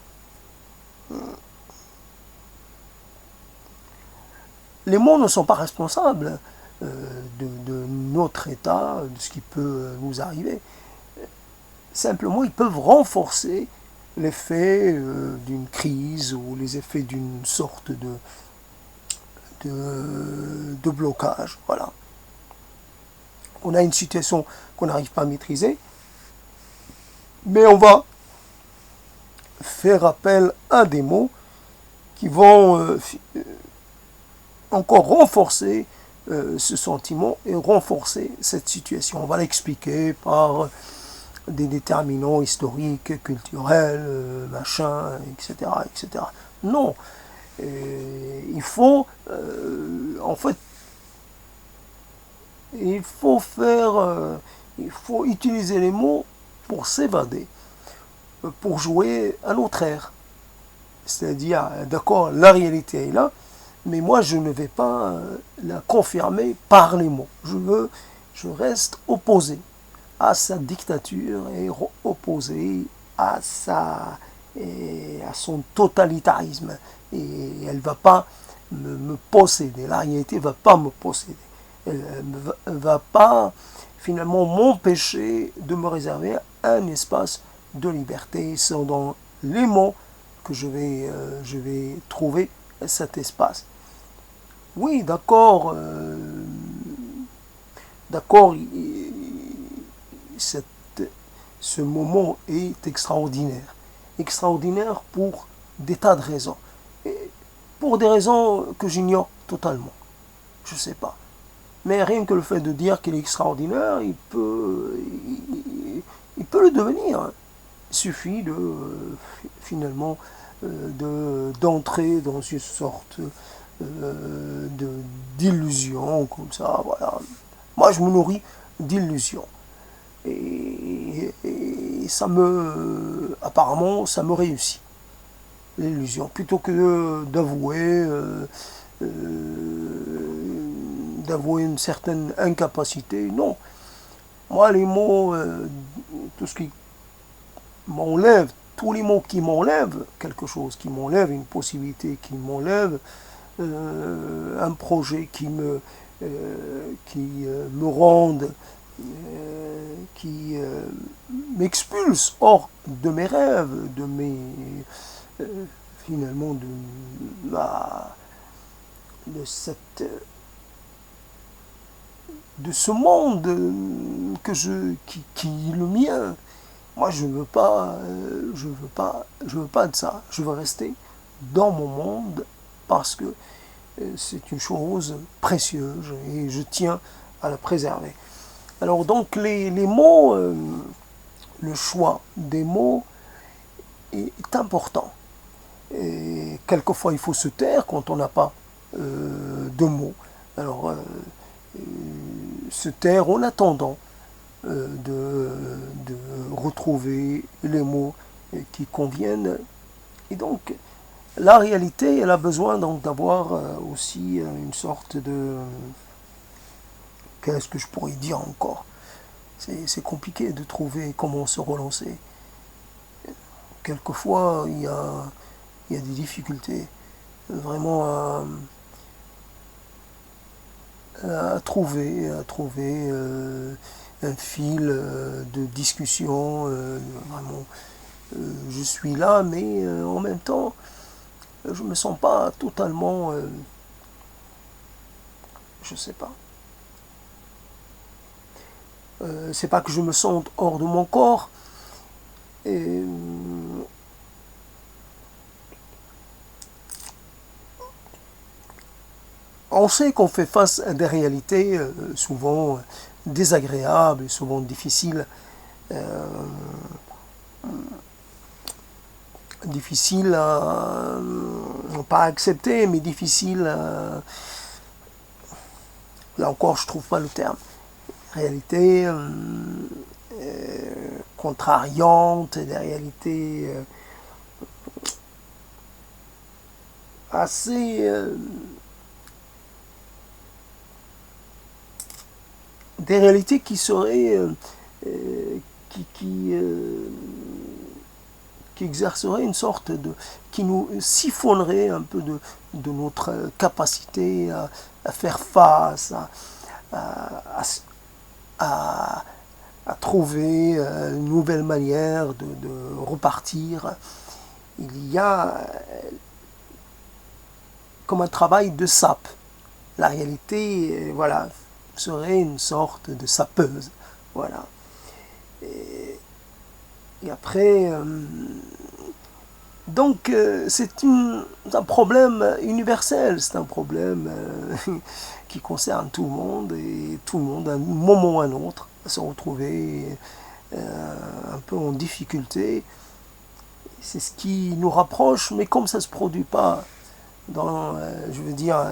Les mots ne sont pas responsables de notre état, de ce qui peut nous arriver. Simplement, ils peuvent renforcer l'effet d'une crise ou les effets d'une sorte de blocage. Voilà. On a une situation qu'on n'arrive pas à maîtriser, mais on va faire appel à des mots qui vont encore renforcer ce sentiment et renforcer cette situation. On va l'expliquer par des déterminants historiques, culturels, machin, etc., etc. Non, il faut, en fait, il faut utiliser les mots pour s'évader, pour jouer à notre air. C'est-à-dire, d'accord, la réalité est là, mais moi je ne vais pas la confirmer par les mots. Je reste opposé à sa dictature et opposé à son totalitarisme. Et elle ne va pas me posséder. La réalité ne va pas me posséder. Elle ne va pas finalement m'empêcher de me réserver un espace de liberté. C'est dans les mots que je vais trouver cet espace. Oui, d'accord, d'accord, ce moment est extraordinaire. Extraordinaire pour des tas de raisons. Et pour des raisons que j'ignore totalement. Je ne sais pas. Mais rien que le fait de dire qu'il est extraordinaire, il peut le devenir. Il suffit finalement d'entrer dans une sorte d'illusion comme ça. Voilà. Moi, je me nourris d'illusions. Et apparemment, ça me réussit. l'illusion, plutôt que d'avouer une certaine incapacité. Non, moi les mots, tout ce qui m'enlève, tous les mots qui m'enlèvent quelque chose, qui m'enlève une possibilité, qui m'enlève un projet qui me rendent, qui m'expulse hors de mes rêves, de mes finalement de cette de ce monde qui est le mien. Moi je veux pas de ça. Je veux rester dans mon monde parce que c'est une chose précieuse et je tiens à la préserver. Alors donc les mots, le choix des mots est important. Et quelquefois il faut se taire quand on n'a pas de mots. Alors se taire en attendant de retrouver les mots qui conviennent. Et donc la réalité, elle a besoin donc d'avoir aussi une sorte de... Qu'est-ce que je pourrais dire encore? C'est compliqué de trouver comment se relancer. Quelquefois, il y a des difficultés vraiment à trouver un fil de discussion. Vraiment, je suis là, mais en même temps, je me sens pas totalement, je sais pas. C'est pas que je me sente hors de mon corps. Et, on sait qu'on fait face à des réalités souvent désagréables, souvent difficiles, difficiles à pas accepter, mais difficiles à... Là encore, je trouve pas le terme. Réalités contrariantes, des réalités assez... des réalités qui seraient... qui exercerait une sorte de... qui nous siphonnerait un peu de notre capacité à faire face, à trouver une nouvelle manière de repartir. Il y a comme un travail de sape. La réalité, voilà, serait une sorte de sapeuse. Voilà. Et après, donc c'est un problème universel, c'est un problème qui concerne tout le monde, et tout le monde, à un moment ou à un autre, va se retrouver un peu en difficulté. C'est ce qui nous rapproche, mais comme ça ne se produit pas dans, je veux dire,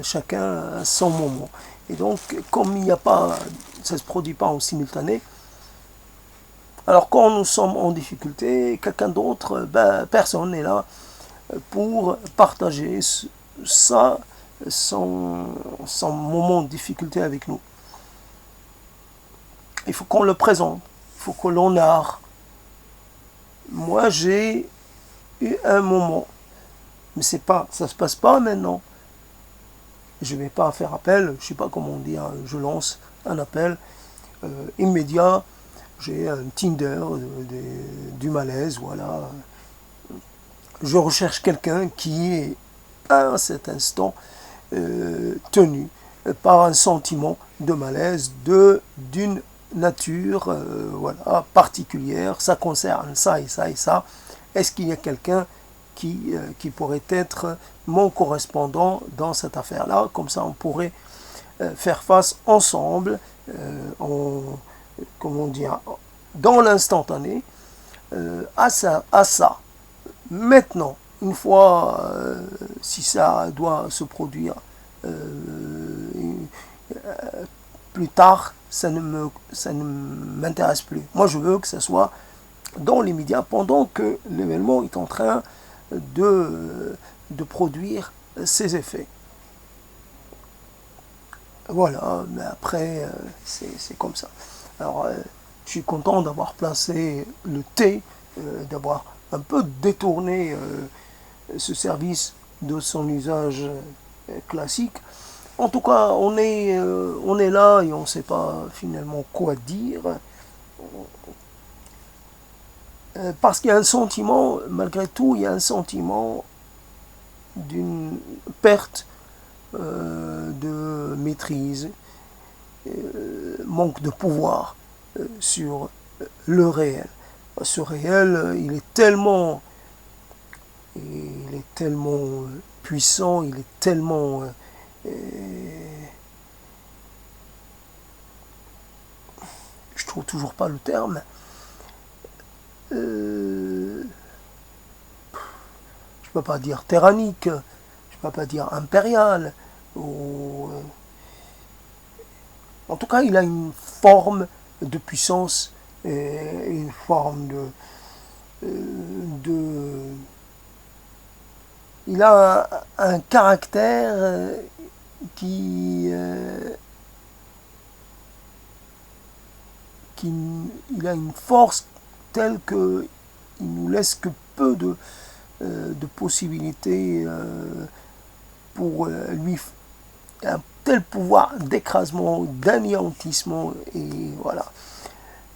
chacun à son moment. Et donc, comme il n'y a pas, ça ne se produit pas en simultané, alors quand nous sommes en difficulté, quelqu'un d'autre, ben, personne n'est là pour partager ça, son moment de difficulté avec nous. Il faut qu'on le présente, il faut que l'on narre. Moi j'ai eu un moment, mais c'est pas, ça se passe pas maintenant. Je ne vais pas faire appel, je ne sais pas comment on dit, hein, je lance un appel immédiat. J'ai un Tinder du malaise, voilà. Je recherche quelqu'un qui est à cet instant tenu par un sentiment de malaise d'une nature voilà, particulière. Ça concerne ça et ça et ça. Est-ce qu'il y a quelqu'un qui pourrait être mon correspondant dans cette affaire-là? Comme ça, on pourrait faire face ensemble comment dire, dans l'instantané à ça. Maintenant, une fois, si ça doit se produire plus tard, ça ne m'intéresse plus. Moi, je veux que ça soit dans les médias pendant que l'événement est en train de produire ces effets. Voilà, mais après, c'est comme ça. Alors, je suis content d'avoir placé le thé, d'avoir un peu détourné ce service de son usage classique. En tout cas, on est là et on ne sait pas finalement quoi dire. Parce qu'il y a un sentiment, malgré tout, il y a un sentiment d'une perte de maîtrise, manque de pouvoir sur le réel. Ce réel, il est tellement puissant, il est tellement je trouve toujours pas le terme. Je peux pas dire tyrannique, je peux pas dire impérial. Ou, en tout cas, il a une forme de puissance, une forme de il a un caractère il a une force telle que il nous laisse que peu de possibilités pour lui, un tel pouvoir d'écrasement, d'anéantissement, et voilà.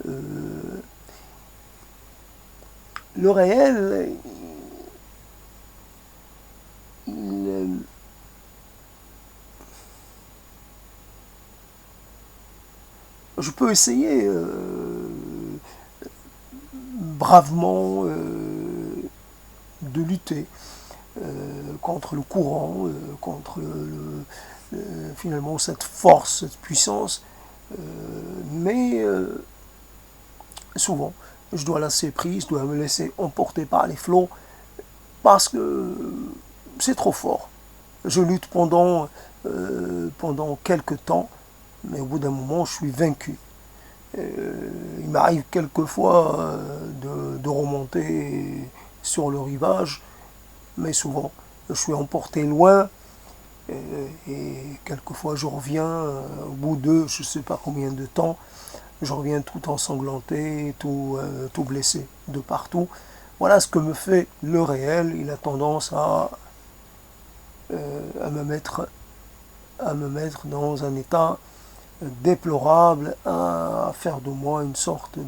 Le réel, je peux essayer bravement de lutter contre le courant, contre finalement cette force, cette puissance, mais souvent je dois lâcher prise, je dois me laisser emporter par les flots parce que c'est trop fort. Je lutte pendant quelques temps, mais au bout d'un moment je suis vaincu. Il m'arrive quelquefois de remonter sur le rivage, mais souvent je suis emporté loin et quelquefois je reviens au bout de je ne sais pas combien de temps, je reviens tout ensanglanté, tout blessé de partout. Voilà ce que me fait le réel. Il a tendance à me mettre dans un état déplorable, à faire de moi une sorte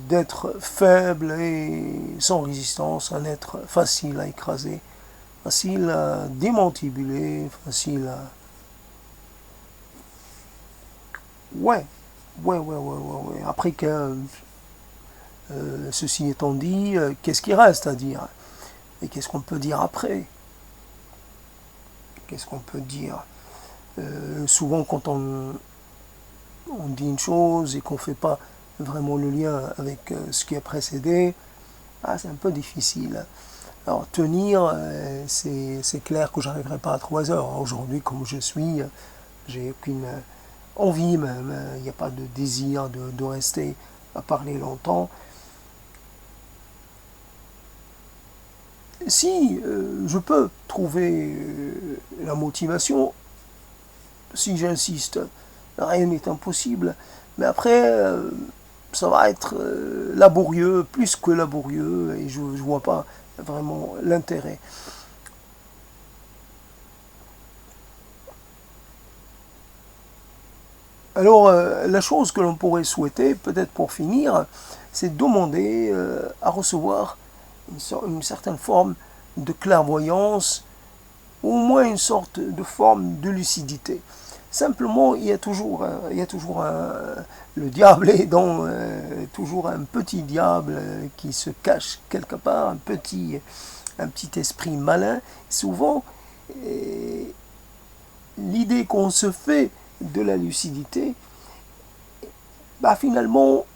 d'être faible et sans résistance, un être facile à écraser, facile à démantibuler, facile à... Ouais. Après que ceci étant dit, qu'est-ce qui reste à dire? Et qu'est-ce qu'on peut dire après? Qu'est-ce qu'on peut dire? Souvent quand on dit une chose et qu'on ne fait pas vraiment le lien avec ce qui a précédé, c'est un peu difficile. Alors tenir, c'est clair que j'arriverai pas à 3 heures. Aujourd'hui, comme je suis, j'ai aucune envie même, il n'y a pas de désir de rester à parler longtemps. Si je peux trouver la motivation, si j'insiste, rien n'est impossible, mais après, ça va être laborieux, plus que laborieux, et je ne vois pas vraiment l'intérêt. Alors, la chose que l'on pourrait souhaiter, peut-être pour finir, c'est demander à recevoir une certaine forme de clairvoyance, ou au moins une sorte de forme de lucidité. Simplement, il y a toujours le diable est dans toujours un petit diable qui se cache quelque part, un petit esprit malin. Souvent, l'idée qu'on se fait de la lucidité, finalement,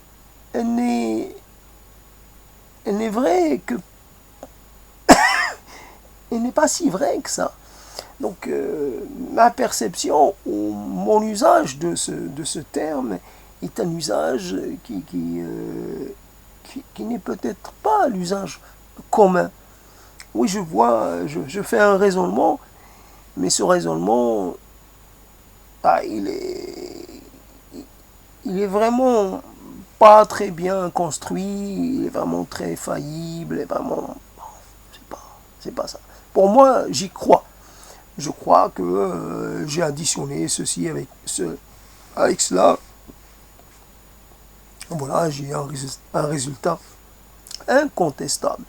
elle n'est vraie que elle n'est pas si vraie que ça. Donc ma perception ou mon usage de ce terme est un usage qui n'est peut-être pas l'usage commun. Oui, je vois, je fais un raisonnement, mais ce raisonnement, ah, il est vraiment pas très bien construit, il est vraiment très faillible, il est vraiment, c'est pas ça. Pour moi, j'y crois. Je crois que j'ai additionné ceci avec cela. Voilà, j'ai un résultat incontestable.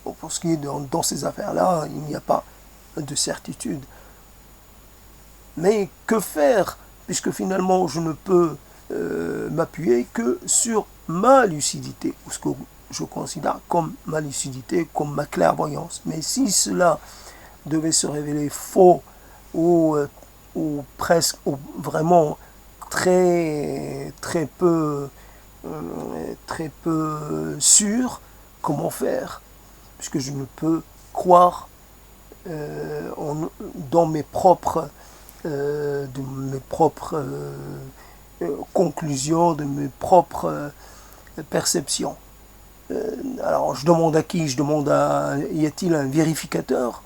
Bon, pour ce qui est dans ces affaires-là, il n'y a pas de certitude. Mais que faire, puisque finalement je ne peux m'appuyer que sur ma lucidité, ou ce que je considère comme ma lucidité, comme ma clairvoyance. Mais si cela devait se révéler faux ou presque, ou vraiment très peu sûr, comment faire? Puisque je ne peux croire dans mes propres conclusions, de mes propres perceptions. Alors je demande à qui? Je demande y a-t-il un vérificateur,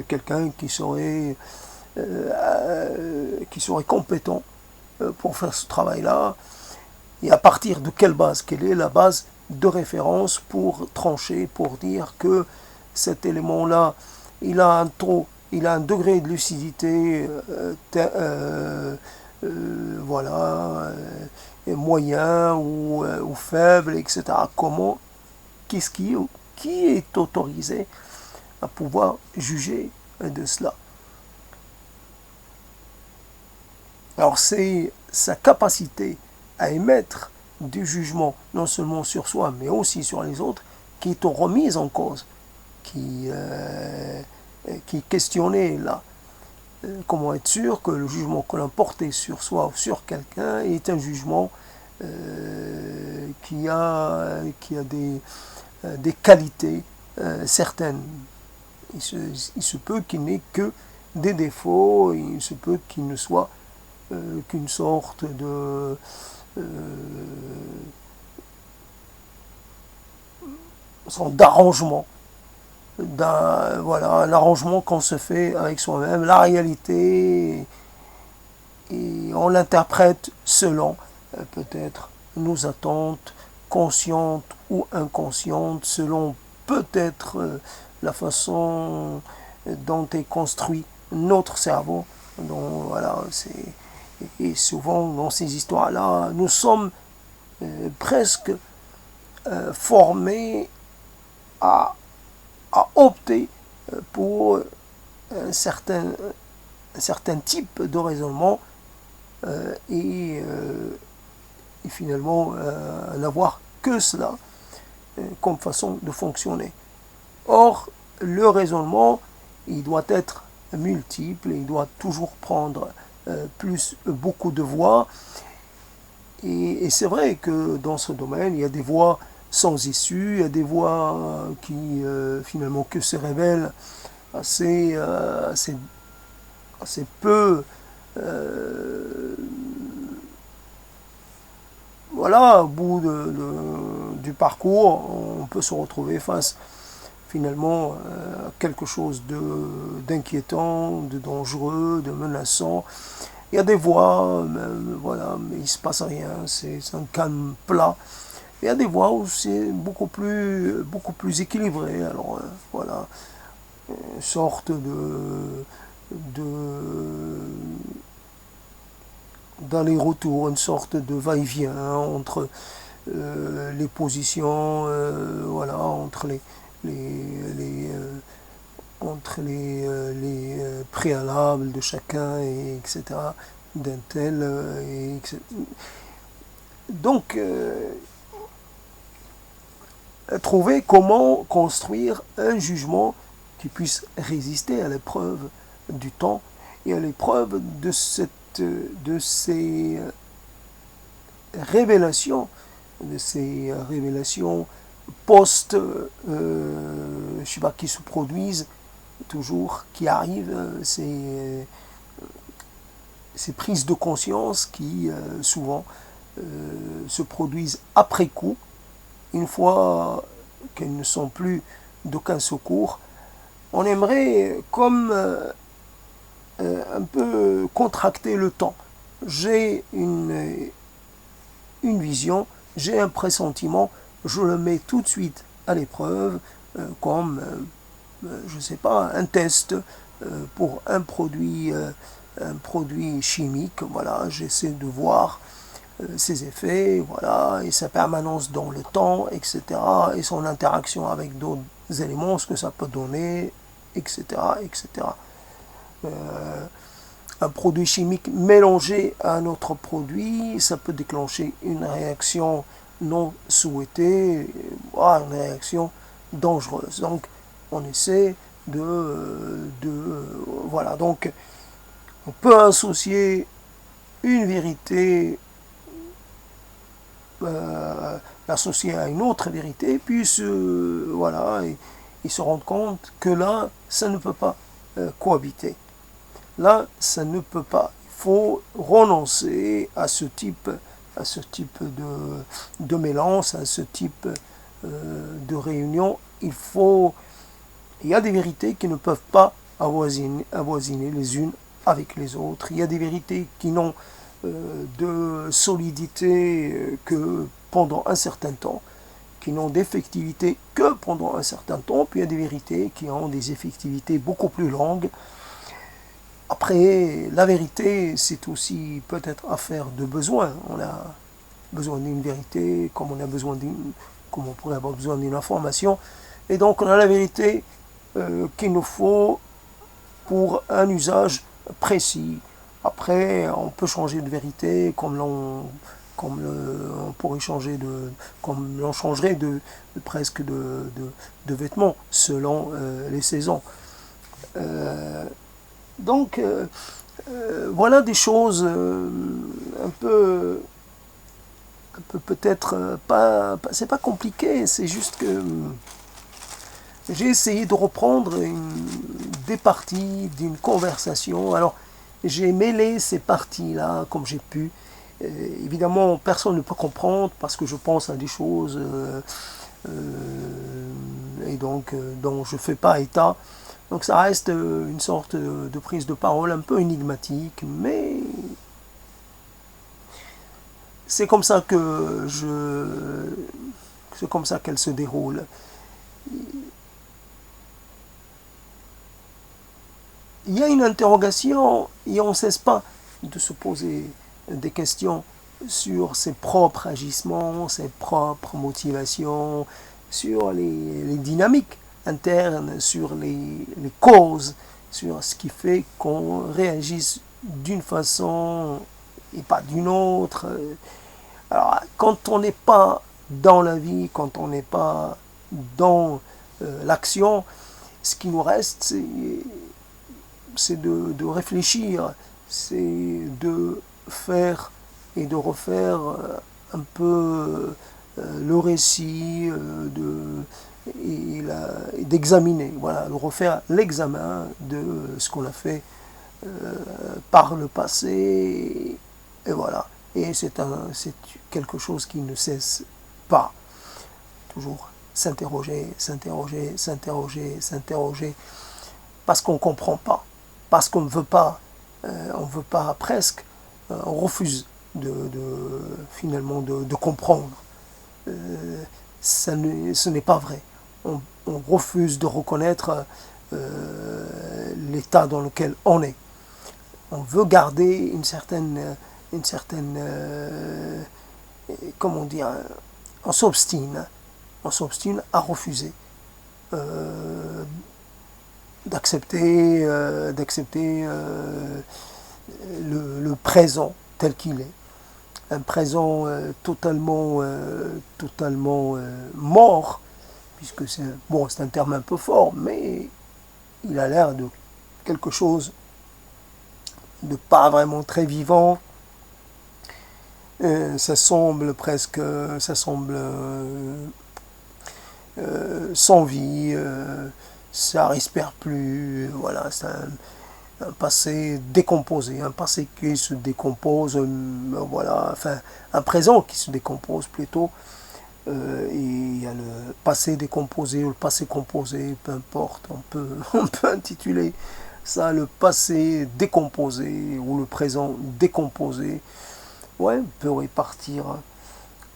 quelqu'un qui serait compétent pour faire ce travail-là? Et à partir de quelle base? Quelle est la base de référence pour trancher, pour dire que cet élément-là, il a un degré de lucidité voilà, moyen ou faible, etc. Qui est autorisé à pouvoir juger de cela? Alors c'est sa capacité à émettre du jugement, non seulement sur soi, mais aussi sur les autres, qui est remise en cause, qui est questionné là. Comment être sûr que le jugement que l'on portait sur soi ou sur quelqu'un est un jugement qui a des qualités certaines. Il se peut qu'il n'ait que des défauts, il se peut qu'il ne soit qu'une sorte d'arrangement, voilà, un arrangement qu'on se fait avec soi-même. La réalité, et on l'interprète selon peut-être nos attentes, conscientes ou inconscientes, selon peut-être la façon dont est construit notre cerveau. Donc voilà, et souvent dans ces histoires-là, nous sommes presque formés à, opter pour un certain type de raisonnement et finalement n'avoir que cela comme façon de fonctionner. Or, le raisonnement, il doit être multiple, il doit toujours prendre beaucoup de voies. Et c'est vrai que dans ce domaine, il y a des voies sans issue, il y a des voies qui finalement que se révèlent assez peu. Voilà, au bout du parcours, on peut se retrouver face finalement à quelque chose d'inquiétant, de dangereux, de menaçant. Il y a des voies, voilà, mais il ne se passe rien, c'est un calme plat. Il y a des voies où c'est beaucoup plus équilibré. Alors voilà, une sorte d'aller-retour, une sorte de va-et-vient entre les positions, voilà, entre les préalables de chacun, et etc., d'un tel. Donc, trouver comment construire un jugement qui puisse résister à l'épreuve du temps et à l'épreuve de ces révélations, post, je sais pas, qui se produisent toujours, qui arrivent, ces prises de conscience qui souvent se produisent après coup, une fois qu'elles ne sont plus d'aucun secours. On aimerait comme un peu contracter le temps. J'ai une vision, j'ai un pressentiment, je le mets tout de suite à l'épreuve, comme, je ne sais pas, un test pour un produit chimique. Voilà, j'essaie de voir ses effets, voilà, et sa permanence dans le temps, etc., et son interaction avec d'autres éléments, ce que ça peut donner, etc., etc. Un produit chimique mélangé à un autre produit, ça peut déclencher une réaction non souhaitée, voire une réaction dangereuse. Donc, on essaie voilà. Donc, on peut associer une vérité, l'associer à une autre vérité, puis voilà, et se rendre compte que là, ça ne peut pas cohabiter. Là, ça ne peut pas. Il faut renoncer à ce type de mélange, à ce type de réunion. Il y a des vérités qui ne peuvent pas avoisiner les unes avec les autres. Il y a des vérités qui n'ont de solidité que pendant un certain temps, qui n'ont d'effectivité que pendant un certain temps, puis il y a des vérités qui ont des effectivités beaucoup plus longues. Après, la vérité, c'est aussi peut-être affaire de besoin. On a besoin d'une vérité, comme on pourrait avoir besoin d'une information. Et donc, on a la vérité qu'il nous faut pour un usage précis. Après, on peut changer de vérité comme on pourrait changer comme l'on changerait presque de vêtements selon les saisons. Donc, voilà des choses un peu peut-être pas, c'est pas compliqué, c'est juste que j'ai essayé de reprendre des parties d'une conversation. Alors, j'ai mêlé ces parties-là comme j'ai pu. Évidemment, personne ne peut comprendre parce que je pense à des choses et donc dont je ne fais pas état. Donc ça reste une sorte de prise de parole un peu énigmatique, mais c'est comme ça c'est comme ça qu'elle se déroule. Il y a une interrogation et on ne cesse pas de se poser des questions sur ses propres agissements, ses propres motivations, sur les dynamiques internes, sur les causes, sur ce qui fait qu'on réagisse d'une façon et pas d'une autre. Alors, quand on n'est pas dans la vie, quand on n'est pas dans l'action, ce qui nous reste, c'est de réfléchir, c'est de faire et de refaire un peu le récit et d'examiner, voilà, de refaire l'examen de ce qu'on a fait par le passé, et voilà. Et c'est quelque chose qui ne cesse pas. Toujours s'interroger, s'interroger, s'interroger, s'interroger, parce qu'on ne comprend pas, parce qu'on ne veut pas, on veut pas presque, on refuse finalement de comprendre. Ce n'est pas vrai. On refuse de reconnaître l'état dans lequel on est. On veut garder une certaine comment dire, on s'obstine à refuser d'accepter le présent tel qu'il est, un présent totalement mort, puisque c'est un terme un peu fort, mais il a l'air de quelque chose de pas vraiment très vivant. Ça semble sans vie, ça respire plus, voilà, c'est un passé décomposé, un passé qui se décompose, voilà, enfin un présent qui se décompose plutôt, Et il y a le passé décomposé ou le passé composé, peu importe, on peut intituler ça le passé décomposé ou le présent décomposé. Ouais, on peut repartir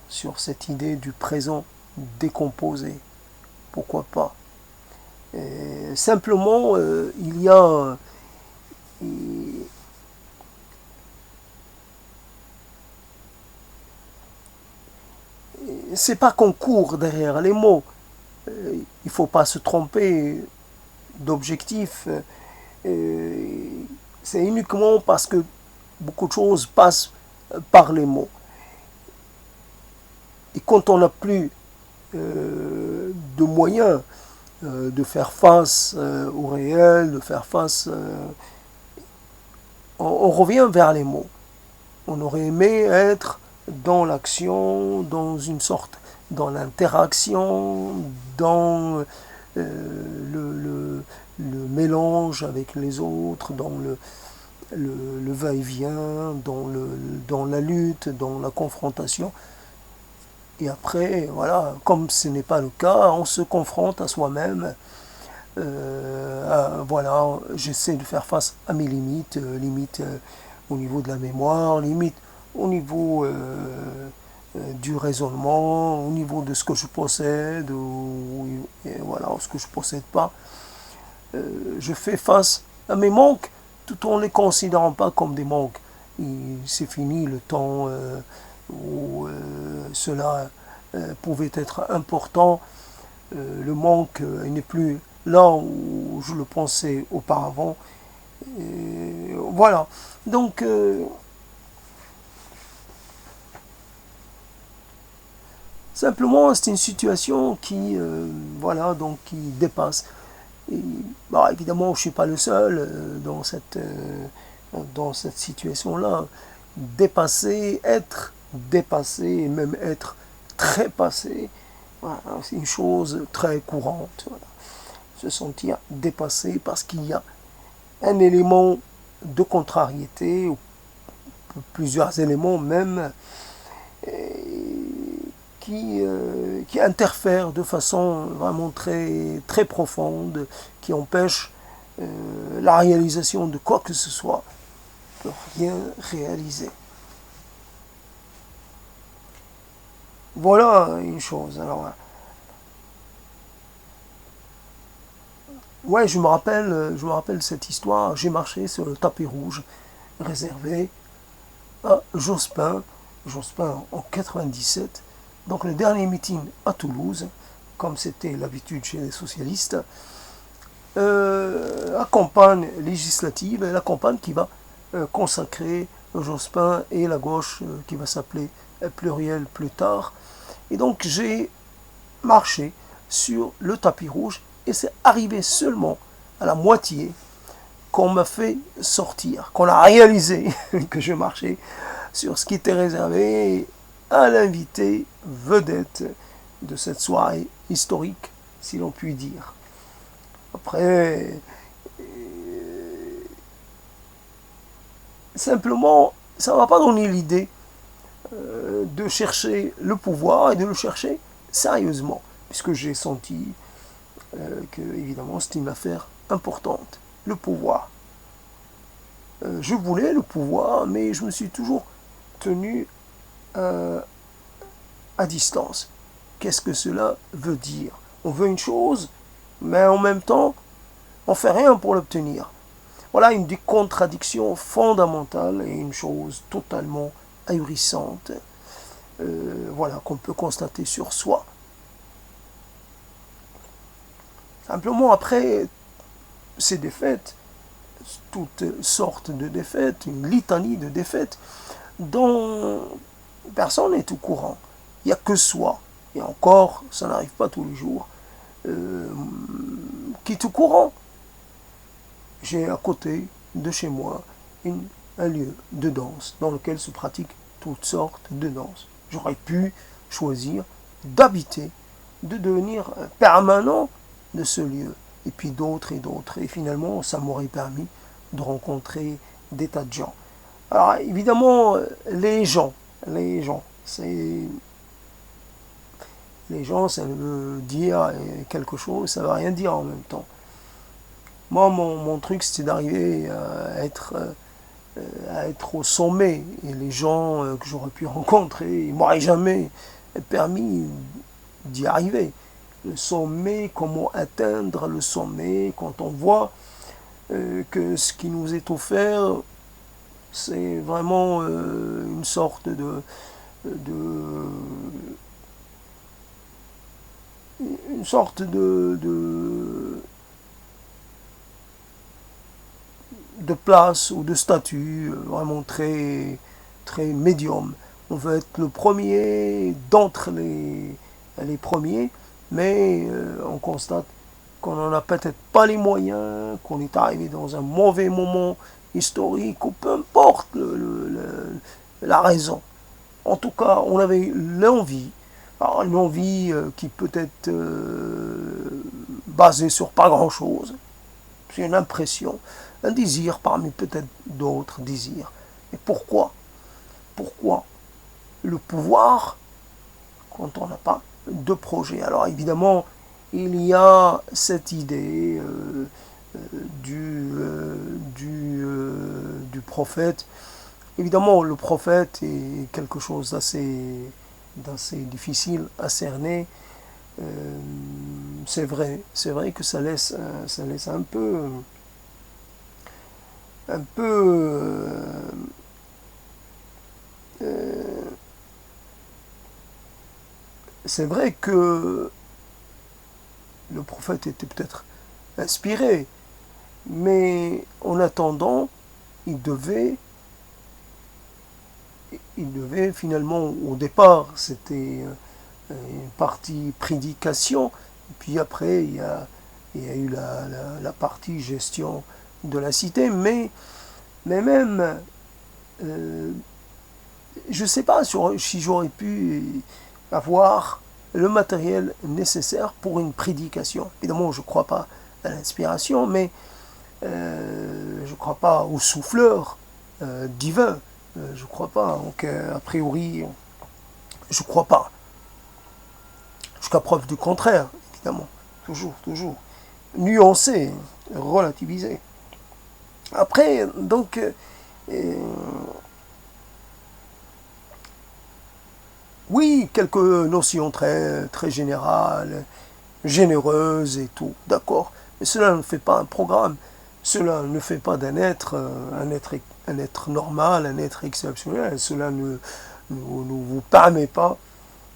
sur cette idée du présent décomposé. Pourquoi pas. Simplement, il y a c'est pas qu'on court derrière les mots. Il ne faut pas se tromper d'objectif. C'est uniquement parce que beaucoup de choses passent par les mots. Et quand on n'a plus de moyens de faire face au réel, de faire face, on revient vers les mots. On aurait aimé être dans l'action, dans une sorte, dans l'interaction, dans le mélange avec les autres, dans le va-et-vient, dans la lutte, dans la confrontation. Et après, voilà, comme ce n'est pas le cas, on se confronte à soi-même. Voilà, j'essaie de faire face à mes limites, limites au niveau de la mémoire, limites au niveau du raisonnement, au niveau de ce que je possède, et voilà, ce que je ne possède pas. Je fais face à mes manques tout en ne les considérant pas comme des manques. C'est fini le temps où cela pouvait être important. Le manque n'est plus là où je le pensais auparavant. Voilà. Donc, simplement, c'est une situation qui, voilà, donc qui dépasse. Et, bah, évidemment, je ne suis pas le seul dans cette situation-là. Dépasser, être dépassé, et même être trépassé, voilà, c'est une chose très courante. Voilà. Se sentir dépassé parce qu'il y a un élément de contrariété, ou plusieurs éléments même, qui interfèrent de façon vraiment très, très profonde, qui empêchent la réalisation de quoi que ce soit, de rien réaliser. Voilà une chose. Alors, ouais, je me rappelle cette histoire. J'ai marché sur le tapis rouge réservé à Jospin en 97. Donc le dernier meeting à Toulouse, comme c'était l'habitude chez les socialistes, la campagne législative, la campagne qui va consacrer Jospin et la gauche qui va s'appeler Pluriel plus tard. Et donc j'ai marché sur le tapis rouge et c'est arrivé seulement à la moitié qu'on m'a fait sortir, qu'on a réalisé que je marchais sur ce qui était réservé à l'invité vedette de cette soirée historique, si l'on peut dire. Après, simplement, ça ne m'a pas donné l'idée de chercher le pouvoir et de le chercher sérieusement, puisque j'ai senti que, évidemment, c'était une affaire importante, le pouvoir. Je voulais le pouvoir, mais je me suis toujours tenu à distance. Qu'est-ce que cela veut dire? On veut une chose, mais en même temps, on ne fait rien pour l'obtenir. Voilà une des contradictions fondamentales et une chose totalement ahurissante, voilà, qu'on peut constater sur soi. Simplement, après ces défaites, toutes sortes de défaites, une litanie de défaites, dont personne n'est au courant. Il n'y a que soi. Et encore, ça n'arrive pas tous les jours. Qui est au courant. J'ai à côté de chez moi un lieu de danse dans lequel se pratiquent toutes sortes de danses. J'aurais pu choisir d'habiter, de devenir permanent de ce lieu. Et puis d'autres et d'autres. Et finalement, ça m'aurait permis de rencontrer des tas de gens. Alors évidemment, les gens, c'est Les gens, ça veut dire quelque chose, ça ne veut rien dire en même temps. Moi, mon truc, c'était d'arriver à être au sommet. Et les gens que j'aurais pu rencontrer, ils ne m'auraient jamais permis d'y arriver. Le sommet, comment atteindre le sommet, quand on voit que ce qui nous est offert, c'est vraiment une sorte de une sorte de place ou de statut vraiment très médium. On veut être le premier d'entre les premiers, mais on constate qu'on n'en a peut-être pas les moyens, qu'on est arrivé dans un mauvais moment historique, ou peu importe la raison. En tout cas, on avait l'envie, alors une envie qui peut être basée sur pas grand-chose, c'est une impression, un désir parmi peut-être d'autres désirs. Et pourquoi? Pourquoi le pouvoir quand on n'a pas de projet? Alors évidemment, il y a cette idée du prophète. Évidemment, le prophète est quelque chose d'assez difficile à cerner. C'est vrai que ça laisse un peu c'est vrai que le prophète était peut-être inspiré, mais en attendant, il devait, finalement, au départ, c'était une partie prédication, et puis après, il y a eu la partie gestion de la cité, mais même, euh, je ne sais pas si j'aurais pu avoir le matériel nécessaire pour une prédication. Évidemment, je ne crois pas à l'inspiration, mais je ne crois pas au souffleur divin. Je ne crois pas. Donc, a priori, je ne crois pas. Jusqu'à preuve du contraire, évidemment. Toujours. Nuancé, relativisé. Après, donc, oui, quelques notions très générales, généreuses et tout, d'accord. Mais cela ne fait pas un programme. Cela ne fait pas d'un être un être normal, un être exceptionnel. Cela ne vous permet pas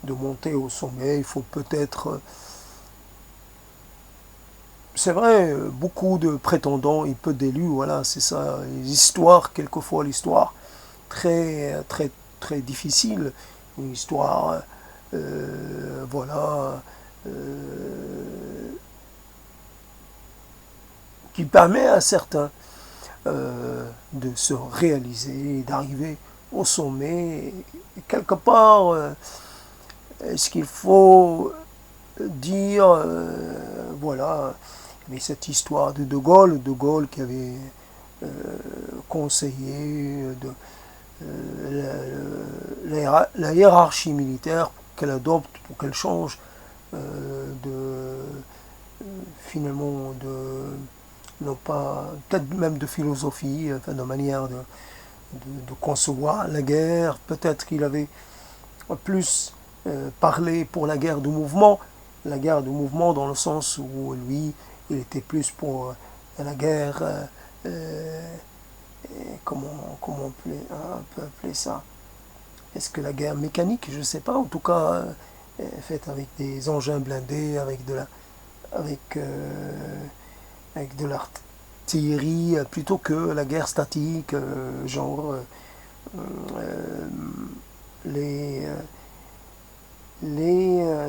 de monter au sommet. Il faut peut-être... C'est vrai, beaucoup de prétendants, et peu d'élus, voilà, c'est ça. L'histoire, quelquefois l'histoire, très difficile. Une histoire, voilà, qui permet à certains de se réaliser, d'arriver au sommet. Et quelque part, est-ce qu'il faut dire, voilà, mais cette histoire de De Gaulle qui avait conseillé la hiérarchie militaire pour qu'elle adopte, pour qu'elle change finalement non pas, peut-être même de philosophie, enfin de manière de concevoir la guerre. Peut-être qu'il avait plus parlé pour la guerre de mouvement dans le sens où lui, il était plus pour la guerre, comment on peut appeler ça? Est-ce que la guerre mécanique? Je ne sais pas. En tout cas, faite avec des engins blindés, avec de l'artillerie, plutôt que la guerre statique, genre les,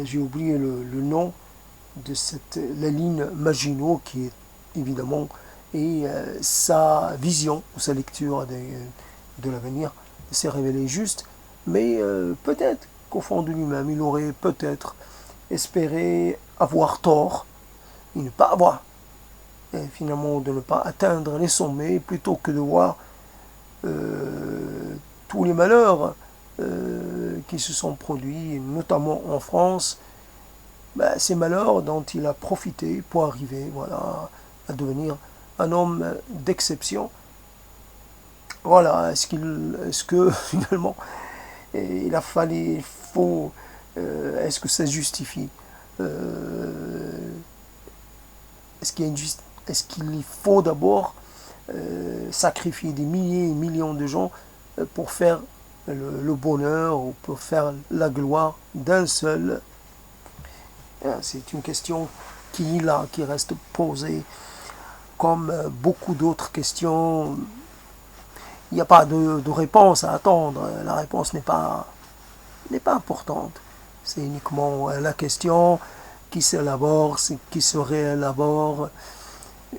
j'ai oublié le nom de la ligne Maginot qui est évidemment et sa vision ou sa lecture de l'avenir s'est révélée juste, mais peut-être qu'au fond de lui-même il aurait peut-être espéré avoir tort et ne pas avoir, et finalement de ne pas atteindre les sommets plutôt que de voir tous les malheurs qui se sont produits, notamment en France, ces malheurs dont il a profité pour arriver, voilà, à devenir un homme d'exception. Voilà, est-ce que finalement il a fallu, il faut, est-ce que ça justifie, est-ce qu'il y a est-ce qu'il faut d'abord sacrifier des milliers et millions de gens pour faire le bonheur ou pour faire la gloire d'un seul? C'est une question qui reste posée, comme beaucoup d'autres questions. Il n'y a pas de réponse à attendre. La réponse n'est pas importante. C'est uniquement la question qui s'élabore, qui se réélabore.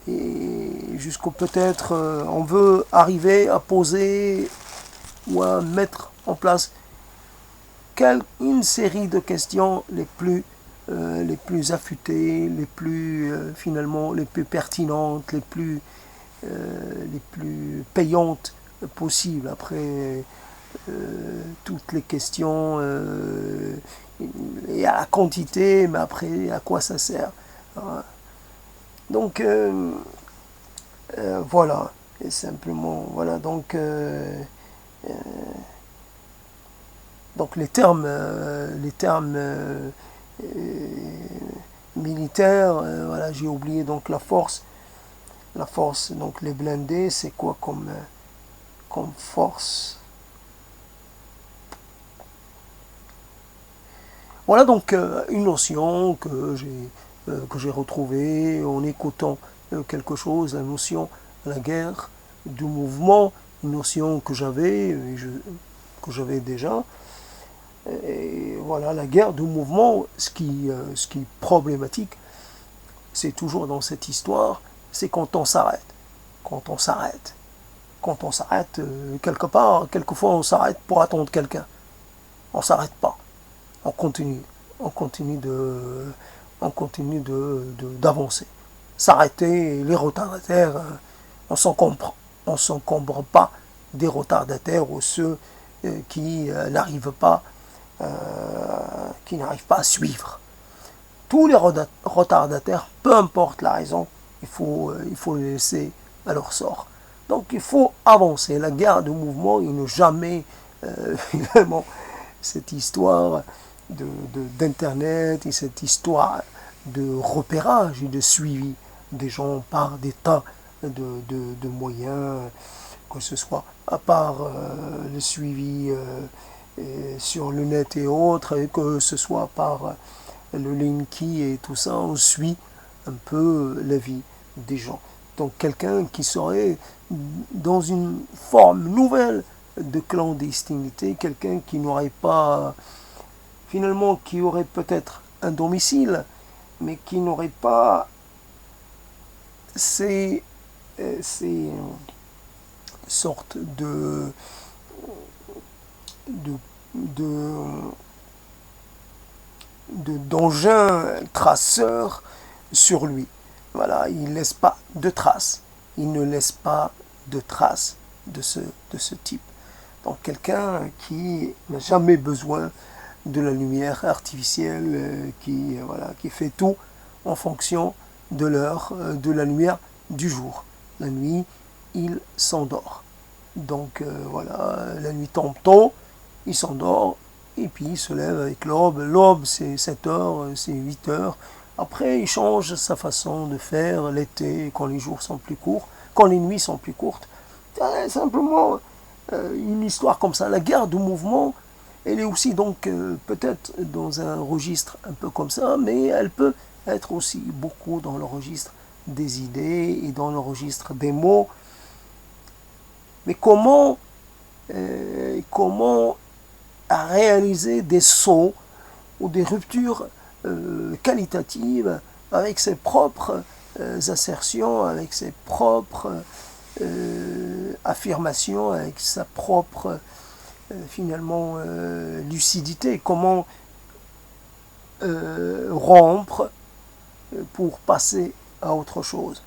Et jusqu'au peut-être on veut arriver à poser ou à mettre en place une série de questions les plus affûtées, les plus finalement les plus pertinentes, les plus payantes possibles. Après toutes les questions, il y a la quantité, mais après à quoi ça sert? Donc voilà, et simplement voilà donc les termes militaires, voilà, j'ai oublié. Donc la force, donc les blindés, c'est quoi comme force? Voilà donc une notion que j'ai retrouvée en écoutant quelque chose, la notion de la guerre du mouvement, une notion que j'avais déjà. Et voilà, la guerre du mouvement, ce qui est problématique, c'est toujours dans cette histoire, c'est quand on s'arrête. Quand on s'arrête. Quand on s'arrête quelque part, quelquefois on s'arrête pour attendre quelqu'un. On ne s'arrête pas. On continue. On continue d'avancer. S'arrêter, les retardataires, on ne s'encombre pas des retardataires ou ceux qui n'arrivent pas à suivre. Tous les retardataires, peu importe la raison, il faut les laisser à leur sort. Donc il faut avancer. La guerre de mouvement, il ne jamais finalement cette histoire d'internet et cette histoire de repérage et de suivi des gens par des tas de moyens, que ce soit à part le suivi sur le net et autres, et que ce soit par le Linky et tout ça, on suit un peu la vie des gens. Donc quelqu'un qui serait dans une forme nouvelle de clandestinité, quelqu'un qui n'aurait pas, finalement, qui aurait peut-être un domicile, mais qui n'aurait pas ces sortes d'engins traceurs sur lui. Voilà, il ne laisse pas de traces. Il ne laisse pas de traces de ce type. Donc quelqu'un qui n'a jamais besoin de la lumière artificielle, qui fait tout en fonction de l'heure, de la lumière du jour. La nuit, il s'endort. Donc voilà, la nuit tombe tôt, il s'endort, et puis il se lève avec l'aube. L'aube, c'est 7 heures, c'est 8 heures. Après, il change sa façon de faire l'été, quand les jours sont plus courts, quand les nuits sont plus courtes. C'est simplement une histoire comme ça. La guerre du mouvement, elle est aussi donc peut-être dans un registre un peu comme ça, mais elle peut être aussi beaucoup dans le registre des idées et dans le registre des mots. Mais comment réaliser des sauts ou des ruptures qualitatives avec ses propres assertions, avec ses propres affirmations, avec sa propre finalement lucidité. Comment rompre pour passer à autre chose.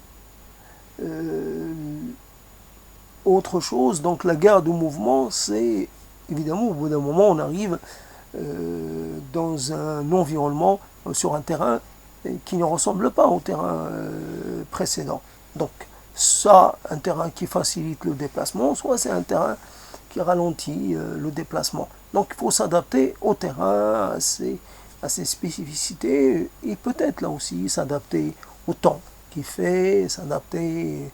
Autre chose, donc la guerre du mouvement, c'est évidemment au bout d'un moment on arrive dans un environnement, sur un terrain qui ne ressemble pas au terrain précédent. Donc, soit un terrain qui facilite le déplacement, soit c'est un terrain qui ralentit le déplacement. Donc, il faut s'adapter au terrain, à ses spécificités, et peut-être là aussi s'adapter au temps qu'il fait, s'adapter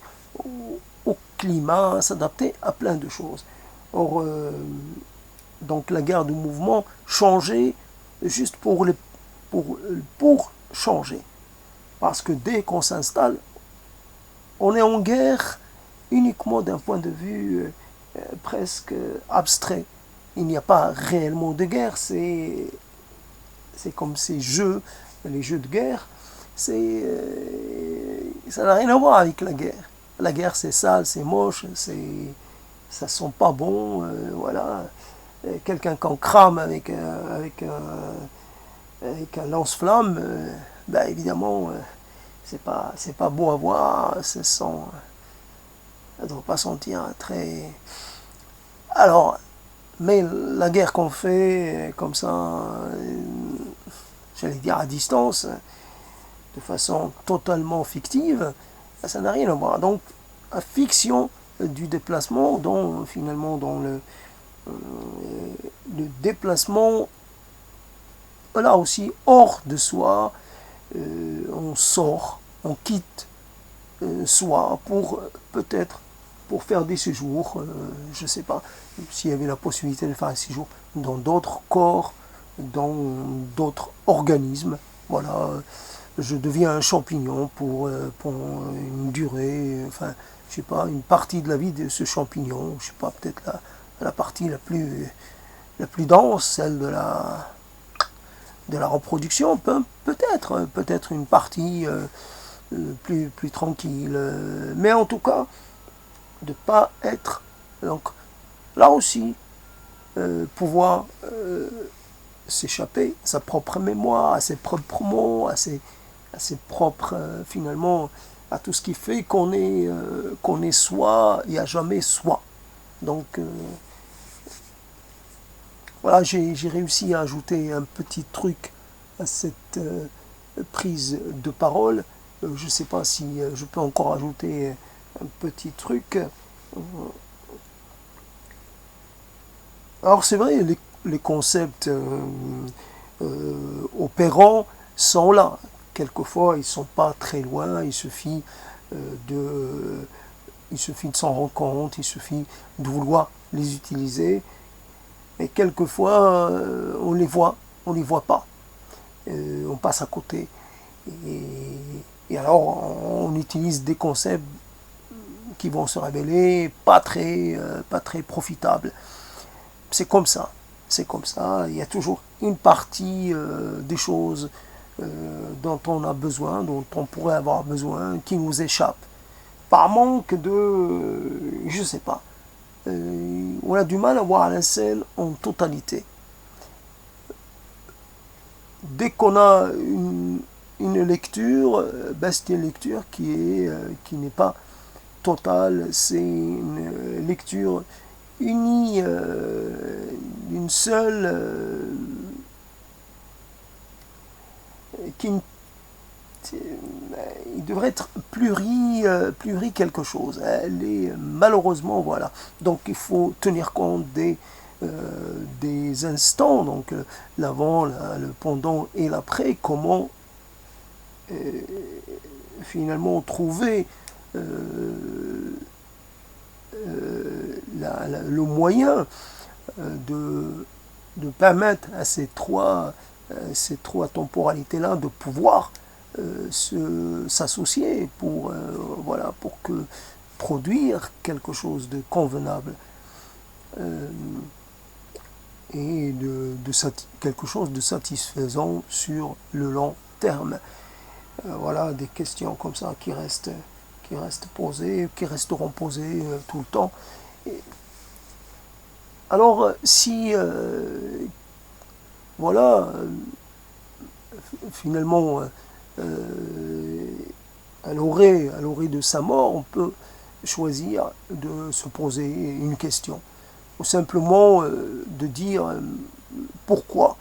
au climat, s'adapter à plein de choses. Or, donc la guerre de mouvement, changer juste pour changer. Parce que dès qu'on s'installe, on est en guerre uniquement d'un point de vue presque abstrait. Il n'y a pas réellement de guerre, c'est comme ces jeux, les jeux de guerre, ça n'a rien à voir avec la guerre. La guerre, c'est sale, c'est moche, ça sent pas bon, voilà. Quelqu'un qu'on crame avec un lance-flamme, ben évidemment, c'est pas beau à voir, ça ne doit pas sentir très... Alors, mais la guerre qu'on fait comme ça, j'allais dire à distance, de façon totalement fictive, ça n'a rien à voir. Donc, la fiction du déplacement, finalement, dans le déplacement, là aussi, hors de soi, on sort, on quitte soi pour peut-être pour faire des séjours, je ne sais pas, s'il y avait la possibilité de faire un séjour dans d'autres corps, dans d'autres organismes, voilà, je deviens un champignon pour une durée, enfin, je sais pas, une partie de la vie de ce champignon, je sais pas, peut-être la partie la plus dense, celle de la reproduction, peut-être une partie plus tranquille, mais en tout cas, de pas être, donc là aussi, pouvoir s'échapper à sa propre mémoire, à ses propres mots, à ses propres, finalement, à tout ce qui fait qu'on est soi et à jamais soi. Donc, voilà, j'ai réussi à ajouter un petit truc à cette prise de parole. Je ne sais pas si je peux encore ajouter un petit truc. Alors c'est vrai, les concepts opérants sont là. Quelquefois, ils ne sont pas très loin, il suffit de s'en rendre compte, il suffit de vouloir les utiliser. Mais quelquefois, on les voit pas. On passe à côté. Et alors, on utilise des concepts qui vont se révéler pas très profitables. C'est comme ça. Il y a toujours une partie des choses dont on a besoin, dont on pourrait avoir besoin, qui nous échappe. Par manque de... je sais pas. On a du mal à voir la scène en totalité. Dès qu'on a une lecture, c'est une lecture qui n'est pas totale, c'est une lecture unie d'une seule il devrait être pluri quelque chose. Elle est malheureusement, voilà. Donc il faut tenir compte des instants, donc l'avant, le pendant et l'après, comment finalement trouver le moyen de permettre à ces trois temporalités-là de pouvoir s'associer pour que produire quelque chose de convenable et quelque chose de satisfaisant sur le long terme. Voilà des questions comme ça qui restent posées, qui resteront posées tout le temps. Alors si finalement à l'orée de sa mort, on peut choisir de se poser une question, ou simplement de dire pourquoi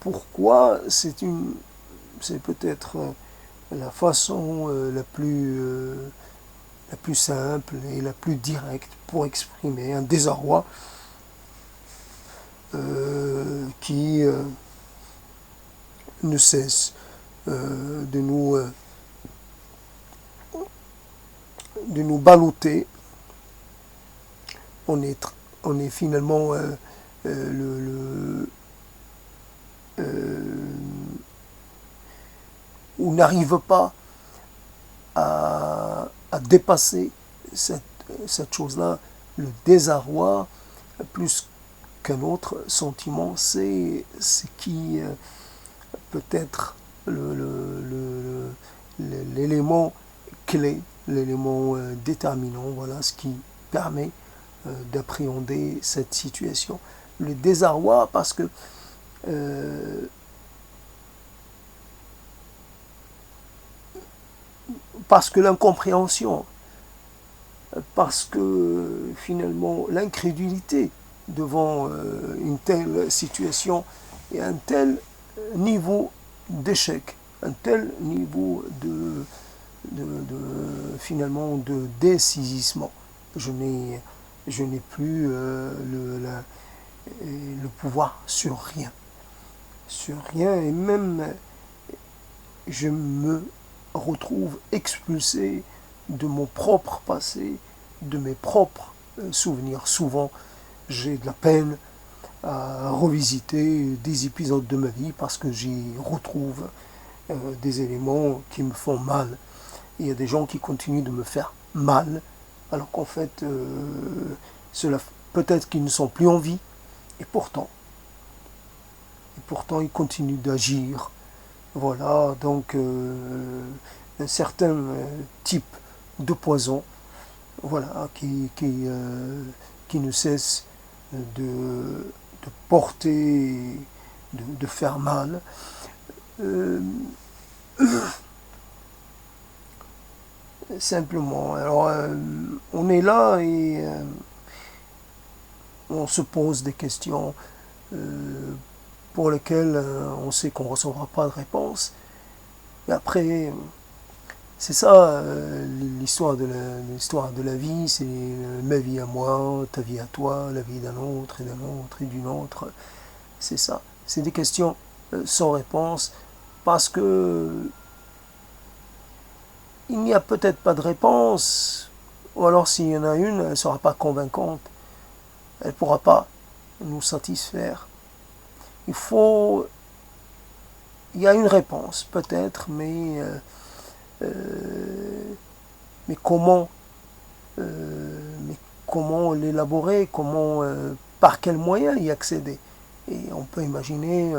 Pourquoi? C'est peut-être la façon la plus simple et la plus directe pour exprimer un désarroi qui ne cesse de nous balloter. On est, on est finalement on n'arrive pas à dépasser cette chose-là. Le désarroi, plus qu'un autre sentiment, c'est ce qui peut être l'élément clé, l'élément déterminant, voilà ce qui permet d'appréhender cette situation. Le désarroi, parce que l'incompréhension, parce que finalement l'incrédulité devant une telle situation et un tel niveau d'échec, un tel niveau finalement de décisissement. Je n'ai plus le pouvoir sur rien. Sur rien, et même je me retrouve expulsé de mon propre passé, de mes propres souvenirs. Souvent, j'ai de la peine à revisiter des épisodes de ma vie parce que j'y retrouve des éléments qui me font mal. Il y a des gens qui continuent de me faire mal, alors qu'en fait, cela peut-être qu'ils ne sont plus en vie, et pourtant ils continuent d'agir. Voilà, donc un certain type de poison, voilà, qui ne cesse de porter, de faire mal. Simplement. Alors, on est là et on se pose des questions pour lesquelles on sait qu'on ne recevra pas de réponse. Et après, c'est ça l'histoire de la vie, c'est ma vie à moi, ta vie à toi, la vie d'un autre et d'un autre et d'une autre. C'est ça. C'est des questions sans réponse parce que il n'y a peut-être pas de réponse, ou alors s'il y en a une, elle ne sera pas convaincante, elle ne pourra pas nous satisfaire. Il y a une réponse peut-être, mais comment l'élaborer, par quels moyens y accéder? Et on peut imaginer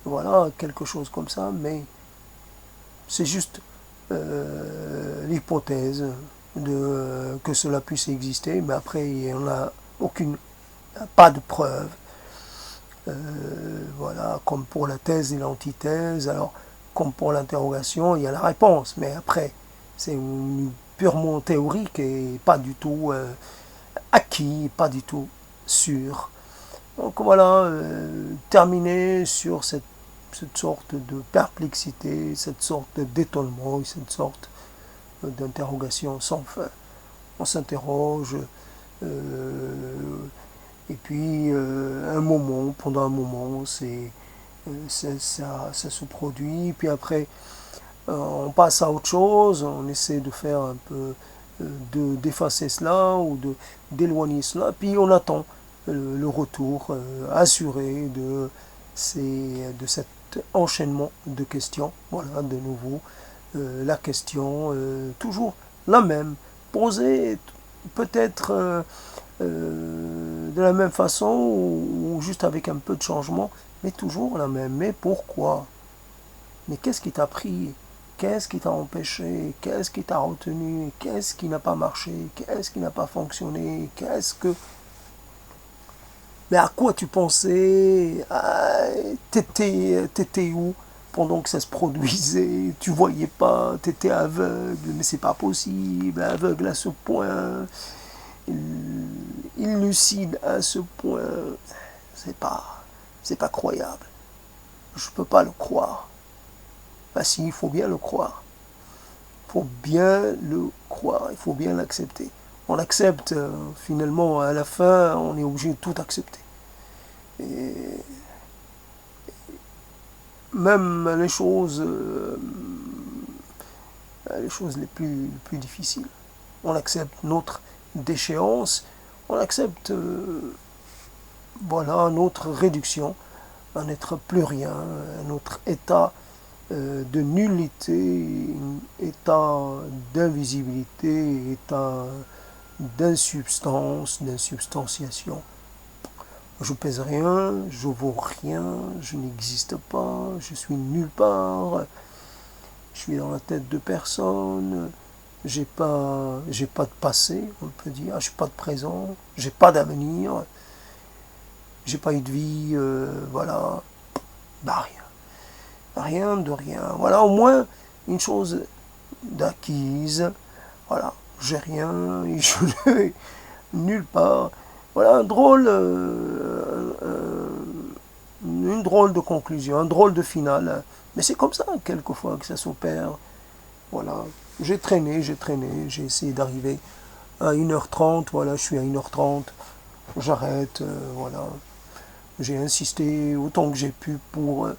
voilà, quelque chose comme ça, mais c'est juste l'hypothèse que cela puisse exister, mais après il n'y en a pas de preuve. Voilà, comme pour la thèse et l'antithèse, alors comme pour l'interrogation, il y a la réponse, mais après c'est purement théorique et pas du tout acquis, pas du tout sûr. Donc voilà, terminer sur cette sorte de perplexité, cette sorte d'étonnement, cette sorte d'interrogation sans fin. On s'interroge, et puis pendant un moment, ça se produit, puis après, on passe à autre chose, on essaie de faire un peu, d'effacer cela ou d'éloigner cela, puis on attend le retour assuré de cet enchaînement de questions. Voilà, de nouveau, la question, toujours la même, posée peut-être de la même façon ou juste avec un peu de changement, mais toujours la même. Mais pourquoi? Mais qu'est-ce qui t'a pris? Qu'est-ce qui t'a empêché? Qu'est-ce qui t'a retenu? Qu'est-ce qui n'a pas marché? Qu'est-ce qui n'a pas fonctionné? Mais à quoi tu pensais? T'étais où pendant que ça se produisait? Tu voyais pas? T'étais aveugle? Mais c'est pas possible, aveugle à ce point, illucide à ce point. C'est pas croyable. je ne peux pas le croire. Ben si, il faut bien le croire. Il faut bien le croire, il faut bien l'accepter. On accepte, finalement, à la fin, on est obligé de tout accepter. Et même les choses les plus difficiles. On accepte notre déchéance, on accepte voilà, notre réduction, un être plus rien, notre état de nullité, état d'invisibilité, état d'insubstance, d'insubstantiation. Je pèse rien, je vaux rien, je n'existe pas, je suis nulle part, je suis dans la tête de personne, j'ai pas de passé, on peut dire, j'ai pas de présent, j'ai pas d'avenir, j'ai pas eu de vie, voilà, bah rien. Rien de rien. Voilà au moins une chose d'acquise. Voilà, j'ai rien, et je n'ai nulle part. Voilà une drôle de conclusion, un drôle de finale. Mais c'est comme ça, quelquefois, que ça s'opère. Voilà, j'ai traîné, j'ai essayé d'arriver à 1h30, voilà, je suis à 1h30, j'arrête, voilà. J'ai insisté autant que j'ai pu pour,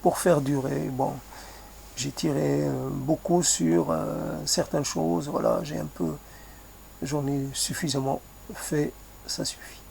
pour faire durer. Bon, j'ai tiré beaucoup sur certaines choses, voilà, j'en ai suffisamment fait, ça suffit.